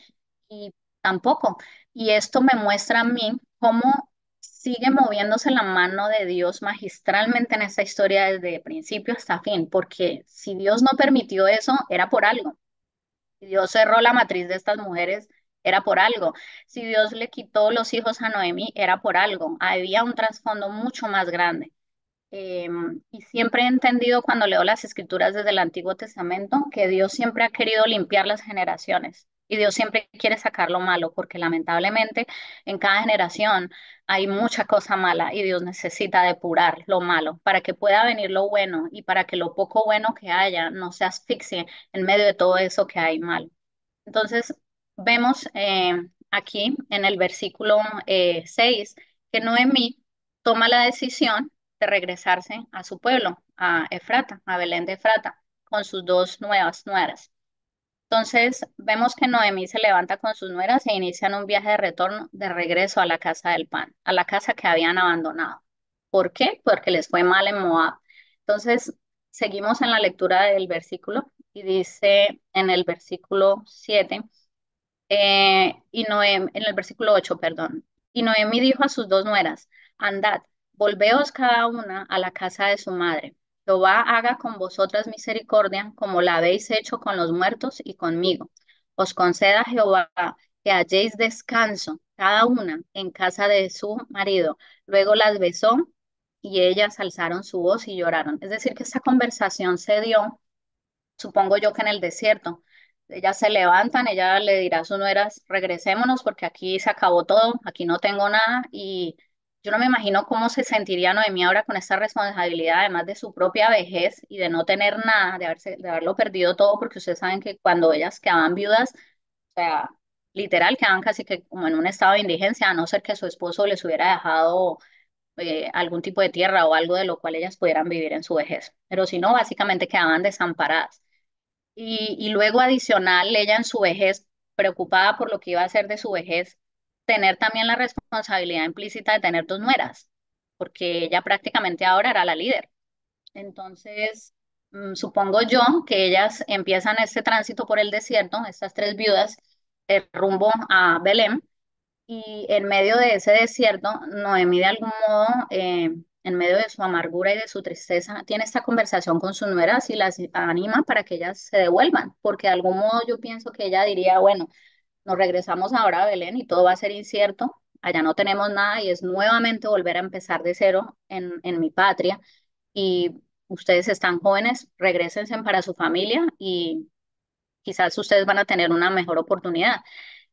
y tampoco. Y esto me muestra a mí cómo sigue moviéndose la mano de Dios magistralmente en esta historia desde principio hasta fin, porque si Dios no permitió eso, era por algo. Si Dios cerró la matriz de estas mujeres, era por algo. Si Dios le quitó los hijos a Noemí, era por algo. Había un trasfondo mucho más grande. Y siempre he entendido cuando leo las escrituras desde el Antiguo Testamento que Dios siempre ha querido limpiar las generaciones y Dios siempre quiere sacar lo malo porque lamentablemente en cada generación hay mucha cosa mala y Dios necesita depurar lo malo para que pueda venir lo bueno y para que lo poco bueno que haya no se asfixie en medio de todo eso que hay mal. Entonces, vemos aquí en el versículo 6 que Noemí toma la decisión de regresarse a su pueblo, a Efrata, a Belén de Efrata, con sus dos nuevas nueras. Entonces, vemos que Noemí se levanta con sus nueras e inician un viaje de retorno, de regreso a la casa del pan, a la casa que habían abandonado. ¿Por qué? Porque les fue mal en Moab. Entonces, seguimos en la lectura del versículo y dice en el versículo 7 en el versículo 8, perdón. Y Noemí dijo a sus dos nueras, andad, volveos cada una a la casa de su madre. Jehová haga con vosotras misericordia, como la habéis hecho con los muertos y conmigo. Os conceda Jehová que halléis descanso, cada una en casa de su marido. Luego las besó y ellas alzaron su voz y lloraron. Es decir, que esta conversación se dio, supongo yo que en el desierto. Ellas se levantan, ella le dirá a sus nueras, regresémonos porque aquí se acabó todo, aquí no tengo nada y yo no me imagino cómo se sentiría Noemí ahora con esta responsabilidad, además de su propia vejez y de no tener nada, de haberlo perdido todo, porque ustedes saben que cuando ellas quedaban viudas, o sea, literal, quedaban casi que como en un estado de indigencia, a no ser que su esposo les hubiera dejado algún tipo de tierra o algo de lo cual ellas pudieran vivir en su vejez. Pero si no, básicamente quedaban desamparadas. Y luego adicional, ella en su vejez, preocupada por lo que iba a hacer de su vejez, tener también la responsabilidad implícita de tener dos nueras, porque ella prácticamente ahora era la líder. Entonces, supongo yo que ellas empiezan este tránsito por el desierto, estas tres viudas, rumbo a Belén, y en medio de ese desierto, Noemí de algún modo, en medio de su amargura y de su tristeza, tiene esta conversación con sus nueras y las anima para que ellas se devuelvan, porque de algún modo yo pienso que ella diría, bueno, nos regresamos ahora a Belén y todo va a ser incierto, allá no tenemos nada y es nuevamente volver a empezar de cero en mi patria y ustedes están jóvenes, regrésense para su familia y quizás ustedes van a tener una mejor oportunidad.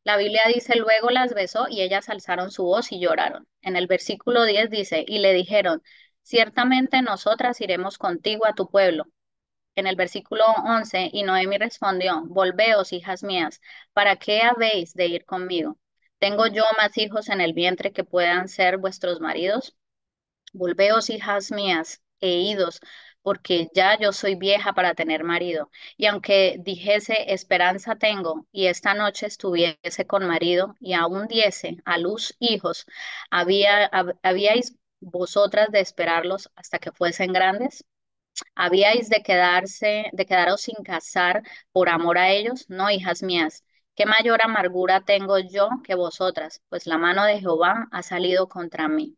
La Biblia dice, luego las besó y ellas alzaron su voz y lloraron. En el versículo 10 dice, y le dijeron, ciertamente nosotras iremos contigo a tu pueblo. En el versículo 11, y Noemi respondió, volveos, hijas mías, ¿para qué habéis de ir conmigo? ¿Tengo yo más hijos en el vientre que puedan ser vuestros maridos? Volveos, hijas mías, e idos, porque ya yo soy vieja para tener marido. Y aunque dijese, esperanza tengo, y esta noche estuviese con marido, y aún diese a luz hijos, ¿habíais vosotras de esperarlos hasta que fuesen grandes? ¿Habíais de quedaros sin casar por amor a ellos? No, hijas mías. ¿Qué mayor amargura tengo yo que vosotras? Pues la mano de Jehová ha salido contra mí.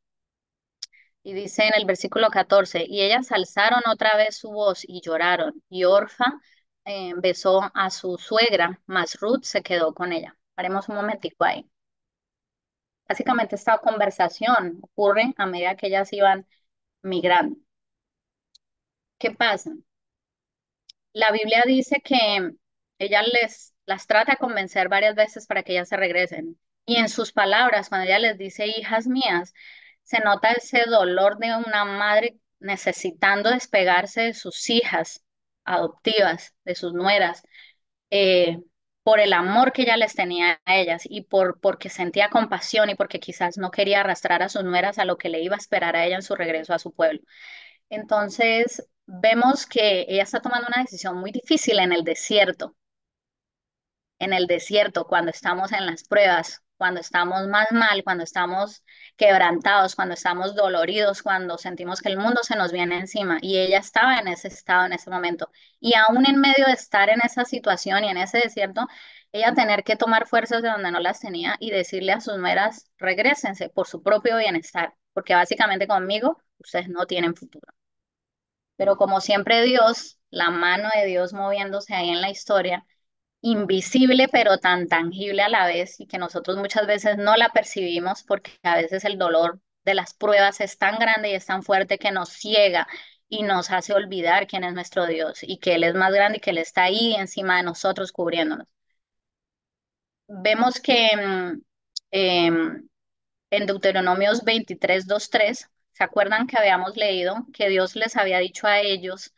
Y dice en el versículo 14, y ellas alzaron otra vez su voz y lloraron, y Orfa besó a su suegra, mas Ruth se quedó con ella. Paremos un momentico ahí. Básicamente esta conversación ocurre a medida que ellas iban migrando. ¿Qué pasa? La Biblia dice que ella las trata de convencer varias veces para que ellas se regresen. Y en sus palabras, cuando ella les dice, hijas mías, se nota ese dolor de una madre necesitando despegarse de sus hijas adoptivas, de sus nueras, eh, por el amor que ella les tenía a ellas y porque sentía compasión y porque quizás no quería arrastrar a sus nueras a lo que le iba a esperar a ella en su regreso a su pueblo. Entonces, vemos que ella está tomando una decisión muy difícil en el desierto, cuando estamos en las pruebas, cuando estamos más mal, cuando estamos quebrantados, cuando estamos doloridos, cuando sentimos que el mundo se nos viene encima. Y ella estaba en ese estado en ese momento. Y aún en medio de estar en esa situación y en ese desierto, ella tener que tomar fuerzas de donde no las tenía y decirle a sus nueras, regrésense por su propio bienestar, porque básicamente conmigo ustedes no tienen futuro. Pero como siempre Dios, la mano de Dios moviéndose ahí en la historia, invisible pero tan tangible a la vez y que nosotros muchas veces no la percibimos porque a veces el dolor de las pruebas es tan grande y es tan fuerte que nos ciega y nos hace olvidar quién es nuestro Dios y que Él es más grande y que Él está ahí encima de nosotros cubriéndonos. Vemos que en Deuteronomios 23:2-3, ¿se acuerdan que habíamos leído que Dios les había dicho a ellos?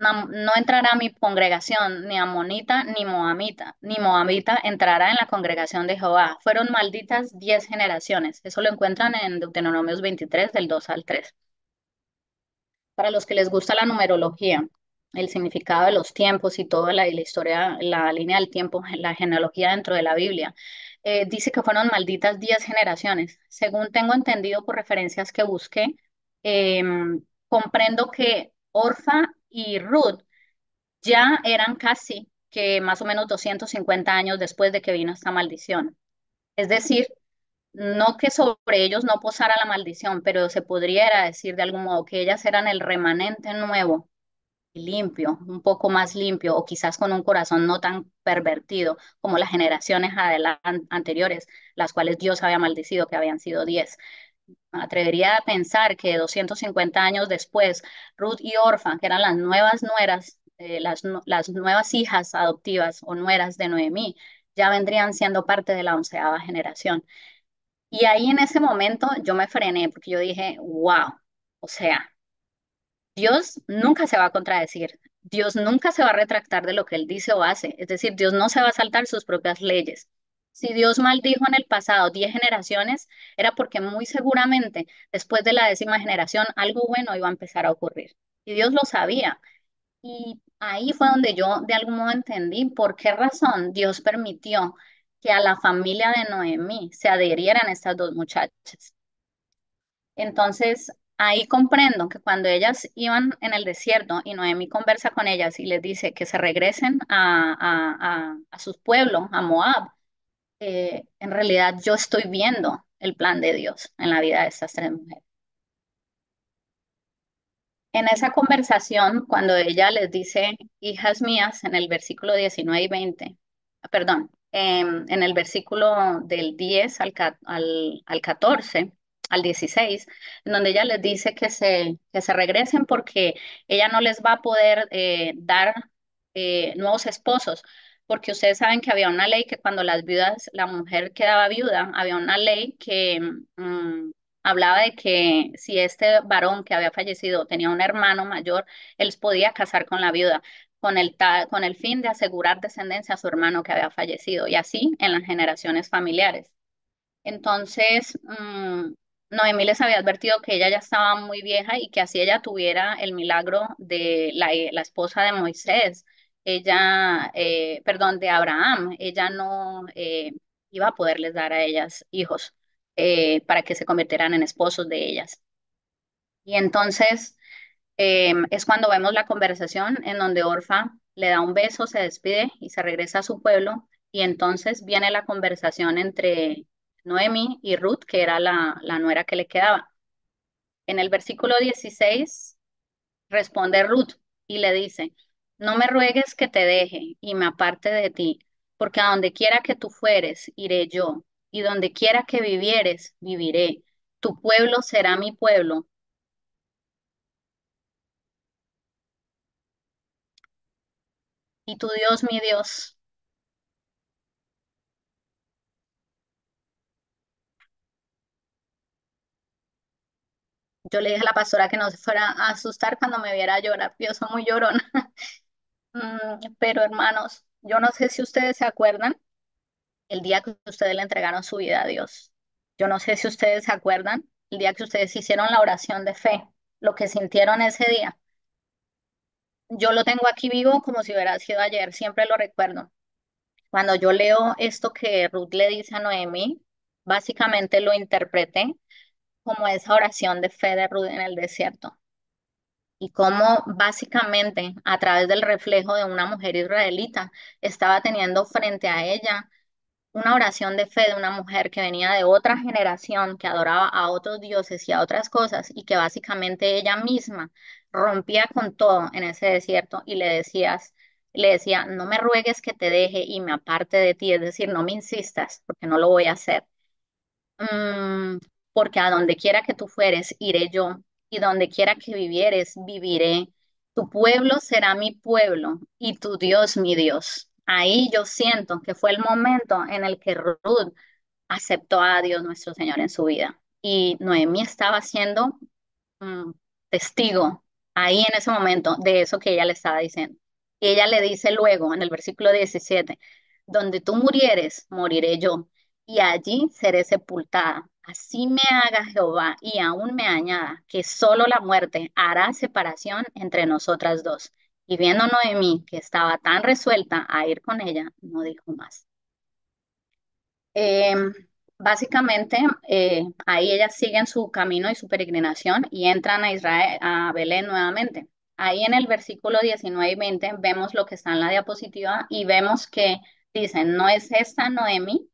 No entrará a mi congregación, ni amonita, ni moabita entrará en la congregación de Jehová. Fueron malditas 10 generaciones. Eso lo encuentran en Deuteronomios 23, del 2 al 3. Para los que les gusta la numerología, el significado de los tiempos y toda la historia, la línea del tiempo, la genealogía dentro de la Biblia, dice que fueron malditas 10 generaciones. Según tengo entendido por referencias que busqué, comprendo que Orfa y Ruth ya eran casi que más o menos 250 años después de que vino esta maldición. Es decir, no que sobre ellos no posara la maldición, pero se podría decir de algún modo que ellas eran el remanente nuevo y limpio, un poco más limpio, o quizás con un corazón no tan pervertido como las generaciones anteriores, las cuales Dios había maldecido, que habían sido 10. Me atrevería a pensar que 250 años después, Ruth y Orfa, que eran las nuevas nueras, las nuevas hijas adoptivas o nueras de Noemí, ya vendrían siendo parte de la 11ª generación. Y ahí en ese momento yo me frené porque yo dije, wow, o sea, Dios nunca se va a contradecir, Dios nunca se va a retractar de lo que él dice o hace, es decir, Dios no se va a saltar sus propias leyes. Si Dios maldijo en el pasado 10 generaciones, era porque muy seguramente después de la 10ª generación algo bueno iba a empezar a ocurrir. Y Dios lo sabía. Y ahí fue donde yo de algún modo entendí por qué razón Dios permitió que a la familia de Noemí se adherieran estas dos muchachas. Entonces, ahí comprendo que cuando ellas iban en el desierto y Noemí conversa con ellas y les dice que se regresen a su pueblo, a Moab, en realidad yo estoy viendo el plan de Dios en la vida de estas tres mujeres. En esa conversación, cuando ella les dice, hijas mías, en el versículo 19 y 20, perdón, en el versículo del 10 al 14, al 16, en donde ella les dice que se regresen porque ella no les va a poder dar nuevos esposos, porque ustedes saben que había una ley que cuando las viudas, la mujer quedaba viuda, había una ley que hablaba de que si este varón que había fallecido tenía un hermano mayor, él podía casar con la viuda con el fin de asegurar descendencia a su hermano que había fallecido y así en las generaciones familiares. Entonces, Noemí les había advertido que ella ya estaba muy vieja y que así ella tuviera el milagro de la esposa de Moisés, ella, perdón, de Abraham, ella no iba a poderles dar a ellas hijos para que se convirtieran en esposos de ellas. Y entonces es cuando vemos la conversación en donde Orfa le da un beso, se despide y se regresa a su pueblo. Y entonces viene la conversación entre Noemi y Ruth, que era la nuera que le quedaba. En el versículo 16 responde Ruth y le dice, no me ruegues que te deje y me aparte de ti, porque a donde quiera que tú fueres, iré yo, y donde quiera que vivieres, viviré. Tu pueblo será mi pueblo y tu Dios mi Dios. Yo le dije a la pastora que no se fuera a asustar cuando me viera llorar. Yo soy muy llorona. Pero hermanos, Yo no sé si ustedes se acuerdan el día que ustedes le entregaron su vida a Dios. Yo no sé si ustedes se acuerdan el día que ustedes hicieron la oración de fe, lo que sintieron ese día. Yo lo tengo aquí vivo como si hubiera sido ayer, siempre lo recuerdo. Cuando yo leo esto que Ruth le dice a Noemí, básicamente lo interpreté como esa oración de fe de Ruth en el desierto y cómo básicamente a través del reflejo de una mujer israelita estaba teniendo frente a ella una oración de fe de una mujer que venía de otra generación, que adoraba a otros dioses y a otras cosas, y que básicamente ella misma rompía con todo en ese desierto y le decía, no me ruegues que te deje y me aparte de ti, es decir, no me insistas, porque no lo voy a hacer. Mm, porque a donde quiera que tú fueres, iré yo, y donde quiera que vivieres, viviré. Tu pueblo será mi pueblo, y tu Dios mi Dios. Ahí yo siento que fue el momento en el que Ruth aceptó a Dios nuestro Señor en su vida. Y Noemí estaba siendo mm, testigo ahí en ese momento de eso que ella le estaba diciendo. Y ella le dice luego en el versículo 17, donde tú murieres, moriré yo, y allí seré sepultada. Así me haga Jehová y aún me añada que solo la muerte hará separación entre nosotras dos. Y viendo Noemí que estaba tan resuelta a ir con ella, no dijo más. Eh, básicamente, ahí ellas siguen su camino y su peregrinación y entran a Israel, a Belén nuevamente. Ahí en el versículo 19 y 20 vemos lo que está en la diapositiva y vemos que dicen, ¿no es esta Noemi?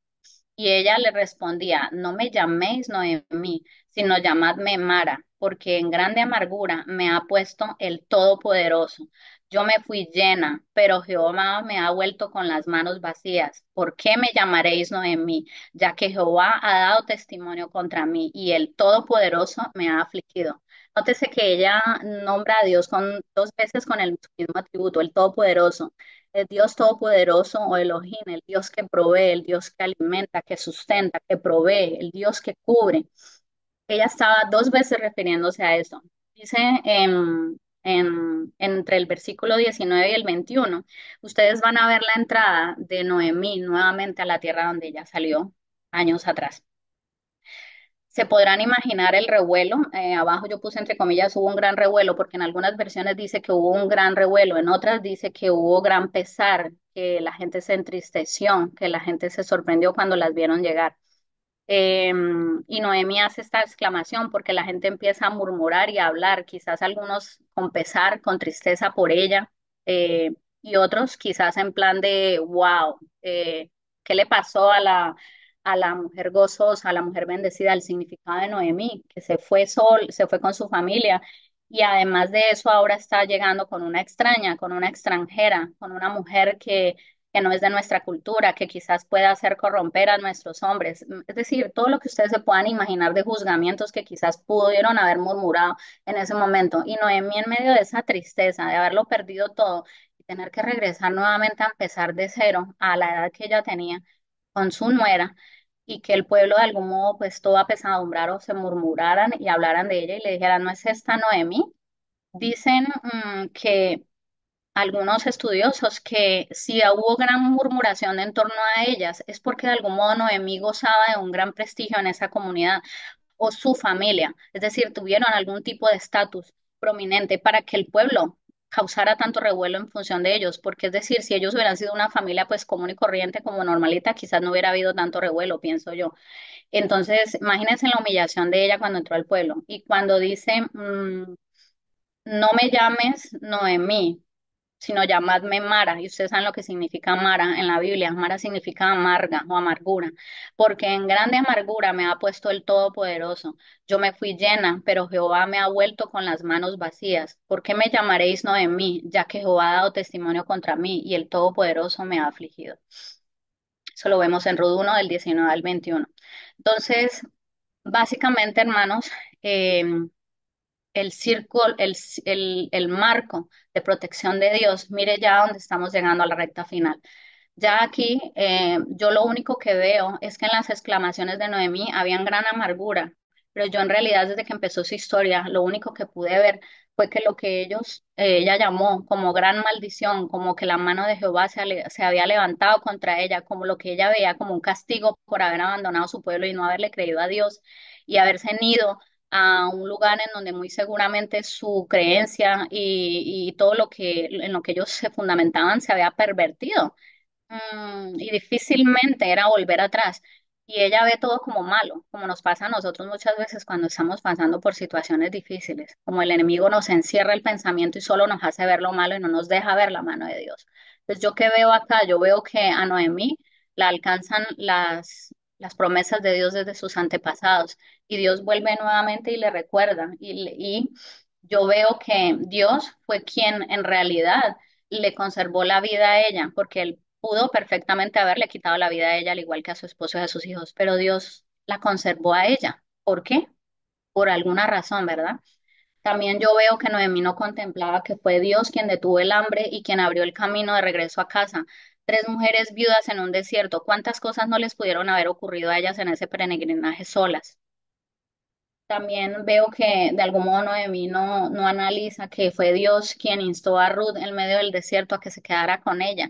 Y ella le respondía, no me llaméis Noemí, sino llamadme Mara, porque en grande amargura me ha puesto el Todopoderoso. Yo me fui llena, pero Jehová me ha vuelto con las manos vacías. ¿Por qué me llamaréis Noemí? Ya que Jehová ha dado testimonio contra mí y el Todopoderoso me ha afligido. Nótese que ella nombra a Dios con dos veces con el mismo atributo, el Todopoderoso. El Dios Todopoderoso o Elohim, el Dios que provee, el Dios que alimenta, que sustenta, que provee, el Dios que cubre. Ella estaba dos veces refiriéndose a eso. Dice entre el versículo 19 y el 21, ustedes van a ver la entrada de Noemí nuevamente a la tierra donde ella salió años atrás. Se podrán imaginar el revuelo. Abajo yo puse entre comillas, hubo un gran revuelo, porque en algunas versiones dice que hubo un gran revuelo, en otras dice que hubo gran pesar, que la gente se entristeció, que la gente se sorprendió cuando las vieron llegar. Eh, y Noemi hace esta exclamación porque la gente empieza a murmurar y a hablar, quizás algunos con pesar, con tristeza por ella, eh, y otros quizás en plan de, wow, ¿qué le pasó a la mujer gozosa, a la mujer bendecida? El significado de Noemí, que se fue con su familia. Y además de eso, ahora está llegando con una extraña, con una extranjera, con una mujer que no es de nuestra cultura, que quizás pueda hacer corromper a nuestros hombres. Es decir, todo lo que ustedes se puedan imaginar de juzgamientos que quizás pudieron haber murmurado en ese momento. Y Noemí en medio de esa tristeza, de haberlo perdido todo y tener que regresar nuevamente a empezar de cero a la edad que ella tenía con su nuera y que el pueblo de algún modo pues todo apesadumbrara o se murmuraran y hablaran de ella y le dijeran, ¿no es esta Noemí? Dicen que algunos estudiosos que si hubo gran murmuración en torno a ellas es porque de algún modo Noemí gozaba de un gran prestigio en esa comunidad o su familia, es decir, tuvieron algún tipo de estatus prominente para que el pueblo causara tanto revuelo en función de ellos, porque es decir, si ellos hubieran sido una familia pues común y corriente como normalita, quizás no hubiera habido tanto revuelo, pienso yo. Entonces, imagínense la humillación de ella cuando entró al pueblo y cuando dice, no me llames Noemí, sino llamadme Mara, y ustedes saben lo que significa Mara en la Biblia. Mara significa amarga o amargura, porque en grande amargura me ha puesto el Todopoderoso. Yo me fui llena, pero Jehová me ha vuelto con las manos vacías. ¿Por qué me llamaréis Noemí, ya que Jehová ha dado testimonio contra mí y el Todopoderoso me ha afligido? Eso lo vemos en Rut 1 del 19 al 21. Entonces, básicamente, hermanos, el círculo, el marco de protección de Dios, mire ya dónde estamos llegando a la recta final. Ya aquí, yo lo único que veo es que en las exclamaciones de Noemí habían gran amargura, pero yo en realidad desde que empezó su historia, lo único que pude ver fue que lo que ella llamó como gran maldición, como que la mano de Jehová se había levantado contra ella, como lo que ella veía como un castigo por haber abandonado su pueblo y no haberle creído a Dios y haberse ido a un lugar en donde muy seguramente su creencia y todo lo en lo que ellos se fundamentaban se había pervertido. Y difícilmente era volver atrás. Y ella ve todo como malo, como nos pasa a nosotros muchas veces cuando estamos pasando por situaciones difíciles, como el enemigo nos encierra el pensamiento y solo nos hace ver lo malo y no nos deja ver la mano de Dios. Pues yo qué veo acá, yo veo que a Noemí la alcanzan las promesas de Dios desde sus antepasados y Dios vuelve nuevamente y le recuerda. Y yo veo que Dios fue quien en realidad le conservó la vida a ella, porque él pudo perfectamente haberle quitado la vida a ella, al igual que a su esposo y a sus hijos, pero Dios la conservó a ella. ¿Por qué? Por alguna razón, ¿verdad? También yo veo que Noemí no contemplaba que fue Dios quien detuvo el hambre y quien abrió el camino de regreso a casa. Tres mujeres viudas en un desierto, ¿cuántas cosas no les pudieron haber ocurrido a ellas en ese peregrinaje solas? También veo que de algún modo Noemí no analiza que fue Dios quien instó a Ruth en medio del desierto a que se quedara con ella.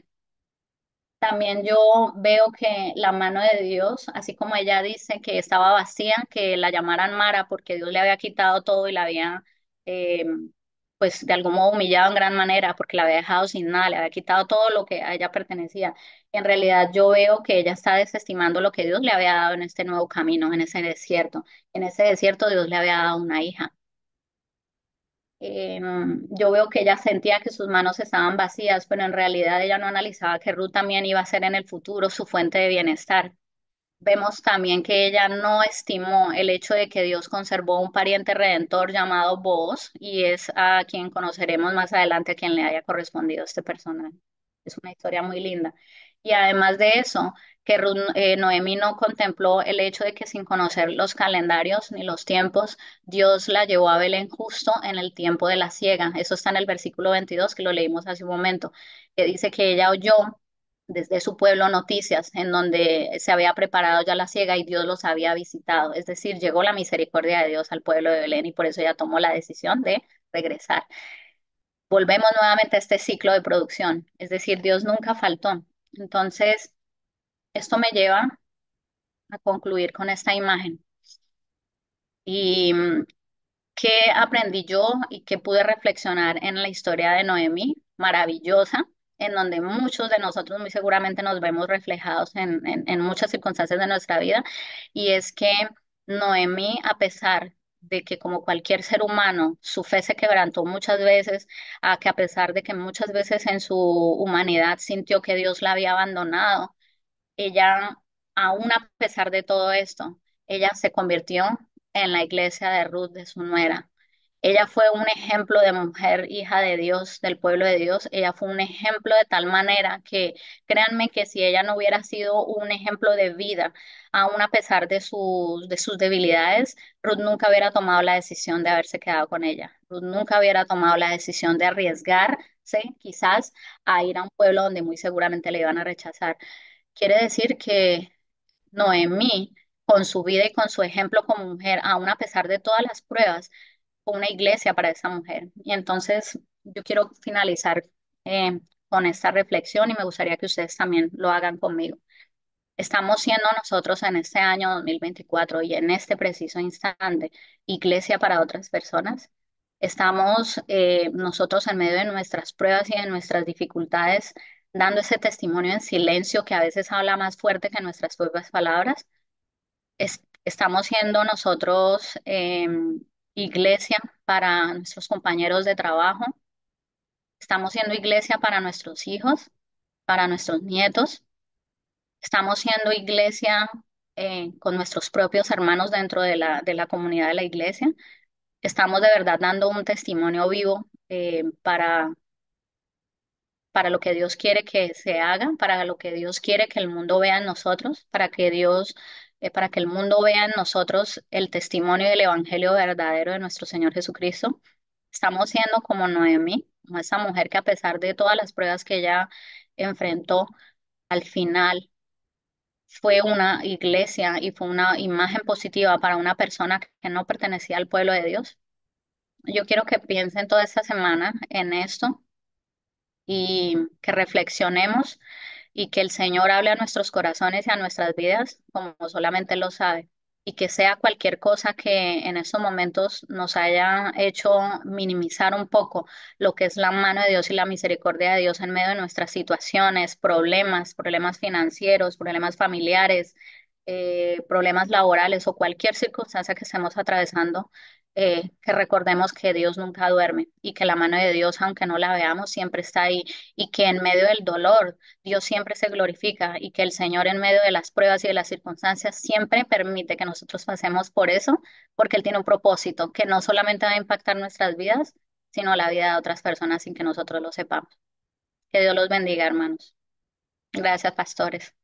También yo veo que la mano de Dios, así como ella dice que estaba vacía, que la llamaran Mara porque Dios le había quitado todo y la había, eh, pues de algún modo humillado en gran manera porque la había dejado sin nada, le había quitado todo lo que a ella pertenecía. En realidad yo veo que ella está desestimando lo que Dios le había dado en este nuevo camino, en ese desierto. En ese desierto Dios le había dado una hija. Yo veo que ella sentía que sus manos estaban vacías, pero en realidad ella no analizaba que Ruth también iba a ser en el futuro su fuente de bienestar. Vemos también que ella no estimó el hecho de que Dios conservó un pariente redentor llamado Booz, y es a quien conoceremos más adelante a quien le haya correspondido este personaje. Es una historia muy linda. Y además de eso, que Noemí no contempló el hecho de que sin conocer los calendarios ni los tiempos, Dios la llevó a Belén justo en el tiempo de la siega. Eso está en el versículo 22 que lo leímos hace un momento, que dice que ella oyó desde su pueblo noticias en donde se había preparado ya la siega y Dios los había visitado. Es decir, llegó la misericordia de Dios al pueblo de Belén y por eso ella tomó la decisión de regresar. Volvemos nuevamente a este ciclo de producción, es decir, Dios nunca faltó. Entonces, esto me lleva a concluir con esta imagen. Y ¿qué aprendí yo y qué pude reflexionar en la historia de Noemí? Maravillosa, en donde muchos de nosotros muy seguramente nos vemos reflejados en muchas circunstancias de nuestra vida. Y es que Noemí, a pesar de que como cualquier ser humano, su fe se quebrantó muchas veces, a que a pesar de que muchas veces en su humanidad sintió que Dios la había abandonado, ella, aún a pesar de todo esto, ella se convirtió en la iglesia de Ruth, de su nuera. Ella fue un ejemplo de mujer, hija de Dios, del pueblo de Dios. Ella fue un ejemplo de tal manera que créanme que si ella no hubiera sido un ejemplo de vida, aún a pesar de sus debilidades, Ruth nunca hubiera tomado la decisión de haberse quedado con ella. Ruth nunca hubiera tomado la decisión de arriesgarse quizás a ir a un pueblo donde muy seguramente le iban a rechazar. Quiere decir que Noemí, con su vida y con su ejemplo como mujer, aun a pesar de todas las pruebas, fue una iglesia para esa mujer. Y entonces yo quiero finalizar con esta reflexión y me gustaría que ustedes también lo hagan conmigo. Estamos siendo nosotros en este año 2024 y en este preciso instante iglesia para otras personas. Estamos nosotros en medio de nuestras pruebas y de nuestras dificultades dando ese testimonio en silencio que a veces habla más fuerte que nuestras propias palabras. Estamos siendo nosotros iglesia para nuestros compañeros de trabajo. Estamos siendo iglesia para nuestros hijos, para nuestros nietos. Estamos siendo iglesia con nuestros propios hermanos dentro de de la comunidad de la iglesia. Estamos de verdad dando un testimonio vivo para lo que Dios quiere que se haga, para lo que Dios quiere que el mundo vea en nosotros, para que el mundo vea en nosotros el testimonio del evangelio verdadero de nuestro Señor Jesucristo. Estamos siendo como Noemí, como esa mujer que a pesar de todas las pruebas que ella enfrentó, al final fue una iglesia y fue una imagen positiva para una persona que no pertenecía al pueblo de Dios. Yo quiero que piensen toda esta semana en esto y que reflexionemos y que el Señor hable a nuestros corazones y a nuestras vidas como solamente Él lo sabe. Y que sea cualquier cosa que en estos momentos nos haya hecho minimizar un poco lo que es la mano de Dios y la misericordia de Dios en medio de nuestras situaciones, problemas financieros, problemas familiares, problemas laborales o cualquier circunstancia que estemos atravesando, que recordemos que Dios nunca duerme y que la mano de Dios, aunque no la veamos, siempre está ahí y que en medio del dolor Dios siempre se glorifica y que el Señor en medio de las pruebas y de las circunstancias siempre permite que nosotros pasemos por eso, porque Él tiene un propósito que no solamente va a impactar nuestras vidas, sino la vida de otras personas sin que nosotros lo sepamos. Que Dios los bendiga, hermanos. Gracias, pastores.